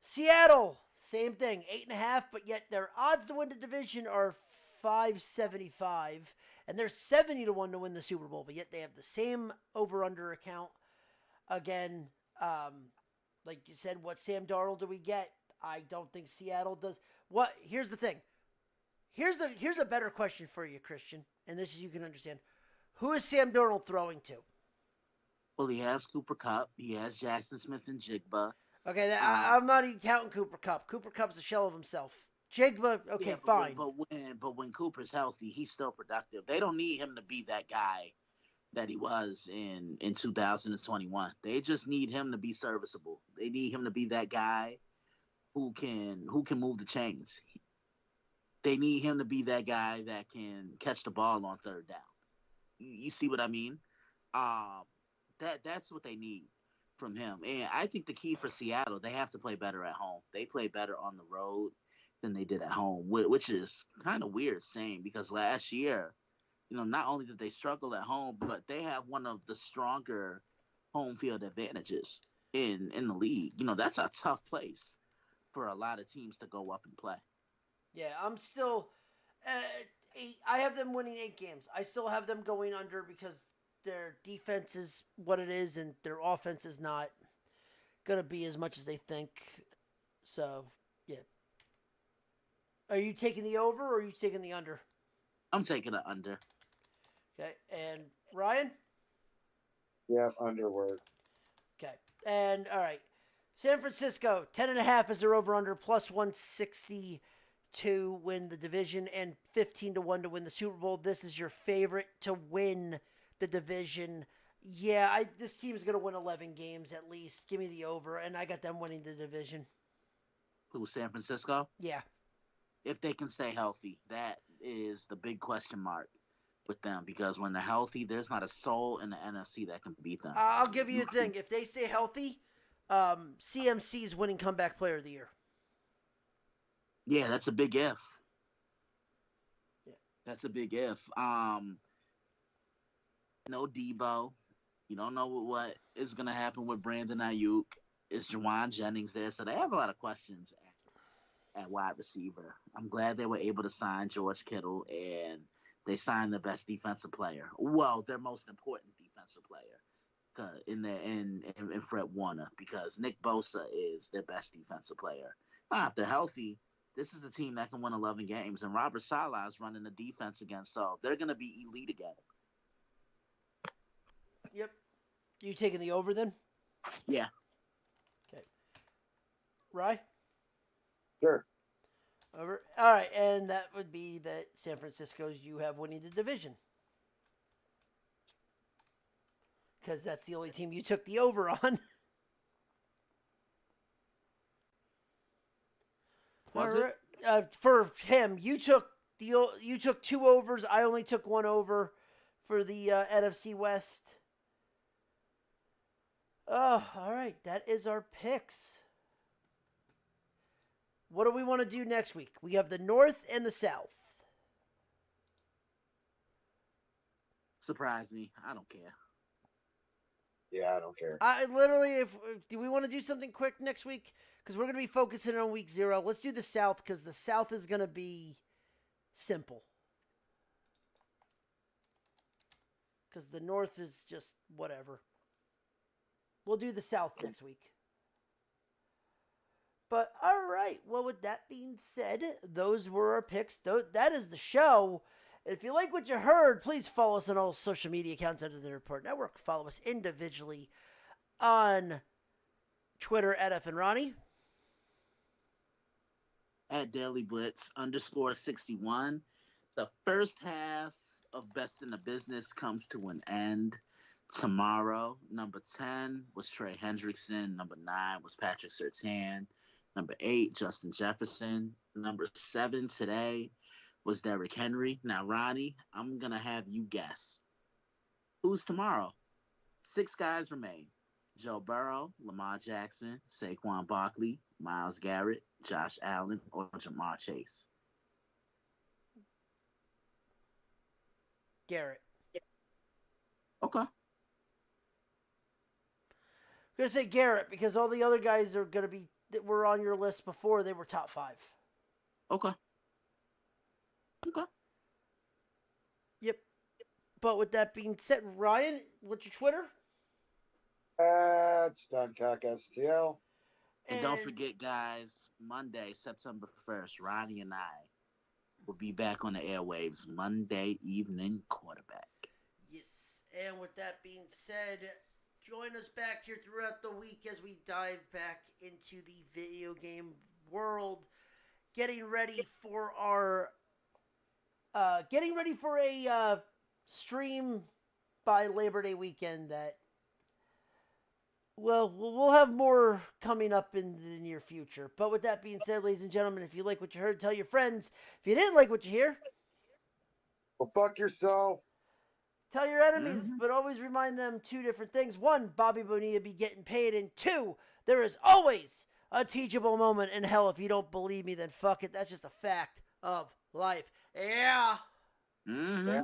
S2: Seattle, same thing, 8.5, but yet their odds to win the division are 575, and they're 70 to 1 to win the Super Bowl, but yet they have the same over/under account. Again, like you said, what Sam Darnold do we get? I don't think Seattle does. What? Here's the thing. Here's a better question for you, Christian, and this is you can understand. Who is Sam Darnold throwing to?
S3: Well, he has Cooper Cup. He has Jackson Smith and Jigba.
S2: Okay, I'm not even counting Cooper Cup. Cooper Cup's a shell of himself. Jigba, okay,
S3: Yeah,
S2: fine.
S3: But when Cooper's healthy, he's still productive. They don't need him to be that guy that he was in 2021. They just need him to be serviceable. They need him to be that guy who can move the chains. They need him to be that guy that can catch the ball on third down. You see what I mean? That's what they need from him. And I think the key for Seattle, they have to play better at home. They play better on the road than they did at home, which is kind of weird saying because last year, not only did they struggle at home, but they have one of the stronger home field advantages in the league. That's a tough place for a lot of teams to go up and play.
S2: Yeah, I'm still 8. I have them winning 8 games. I still have them going under because their defense is what it is, and their offense is not gonna be as much as they think. So, yeah. Are you taking the over or are you taking the under?
S3: I'm taking it under.
S2: Okay, and Ryan?
S1: Yeah, underword.
S2: Okay, and all right. San Francisco, 10.5 is their over/under, plus 160 to win the division, and 15 to 1 to win the Super Bowl. This is your favorite to win the division. Yeah, this team's gonna win 11 games at least. Give me the over, and I got them winning the division.
S3: Who, San Francisco?
S2: Yeah.
S3: If they can stay healthy, that is the big question mark with them because when they're healthy, there's not a soul in the NFC that can beat them.
S2: I'll give you a thing. If they stay healthy, CMC's winning comeback player of the year.
S3: Yeah, that's a big if.
S2: Yeah.
S3: That's a big if. No Debo. You don't know what is going to happen with Brandon Ayuk. Is Juwan Jennings there? So they have a lot of questions at wide receiver. I'm glad they were able to sign George Kittle and they signed the best defensive player. Well, their most important defensive player in Fred Warner because Nick Bosa is their best defensive player. Now, if they're healthy, this is a team that can win 11 games, and Robert Saleh is running the defense again, so they're going to be elite again.
S2: Yep. You taking the over then?
S3: Yeah.
S2: Okay. Rye?
S1: Sure.
S2: Over. All right, and that would be that San Francisco's you have winning the division. Because that's the only team you took the over on.
S3: Was it?
S2: For him, you took 2 overs. I only took 1 over for the NFC West. Oh, all right. That is our picks. What do we want to do next week? We have the North and the South.
S3: Surprise me. I don't care.
S1: Yeah, I don't care.
S2: I literally, do we want to do something quick next week? Because we're going to be focusing on week 0. Let's do the South because the South is going to be simple. Because the North is just whatever. We'll do the South next week. But all right. Well, with that being said, those were our picks. That is the show. If you like what you heard, please follow us on all social media accounts under the Report Network. Follow us individually on Twitter at F and Ronnie.
S3: At Daily Blitz _61. The first half of Best in the Business comes to an end tomorrow. Number 10 was Trey Hendrickson. Number 9 was Patrick Surtain. Number 8, Justin Jefferson. Number 7 today was Derrick Henry. Now, Ronnie, I'm going to have you guess. Who's tomorrow? 6 guys remain. Joe Burrow, Lamar Jackson, Saquon Barkley, Myles Garrett, Josh Allen, or Jamar Chase.
S2: Garrett.
S3: Okay.
S2: going to say Garrett because all the other guys are going to be that were on your list before they were top 5.
S3: Okay. Okay.
S2: Yep. But with that being said, Ryan, what's your Twitter?
S1: Stuntcock STL.
S3: And don't forget, guys, Monday, September 1st, Ronnie and I will be back on the airwaves Monday evening quarterback.
S2: Yes. And with that being said, join us back here throughout the week as we dive back into the video game world, getting ready for a stream by Labor Day weekend that we'll have more coming up in the near future. But with that being said, ladies and gentlemen, if you like what you heard, tell your friends. If you didn't like what you hear,
S1: Well, fuck yourself.
S2: tell your enemies, but always remind them 2 different things. 1, Bobby Bonilla be getting paid. And 2, there is always a teachable moment in hell. If you don't believe me, then fuck it. That's just a fact of life. Yeah.
S3: Mm-hmm.
S1: Yeah.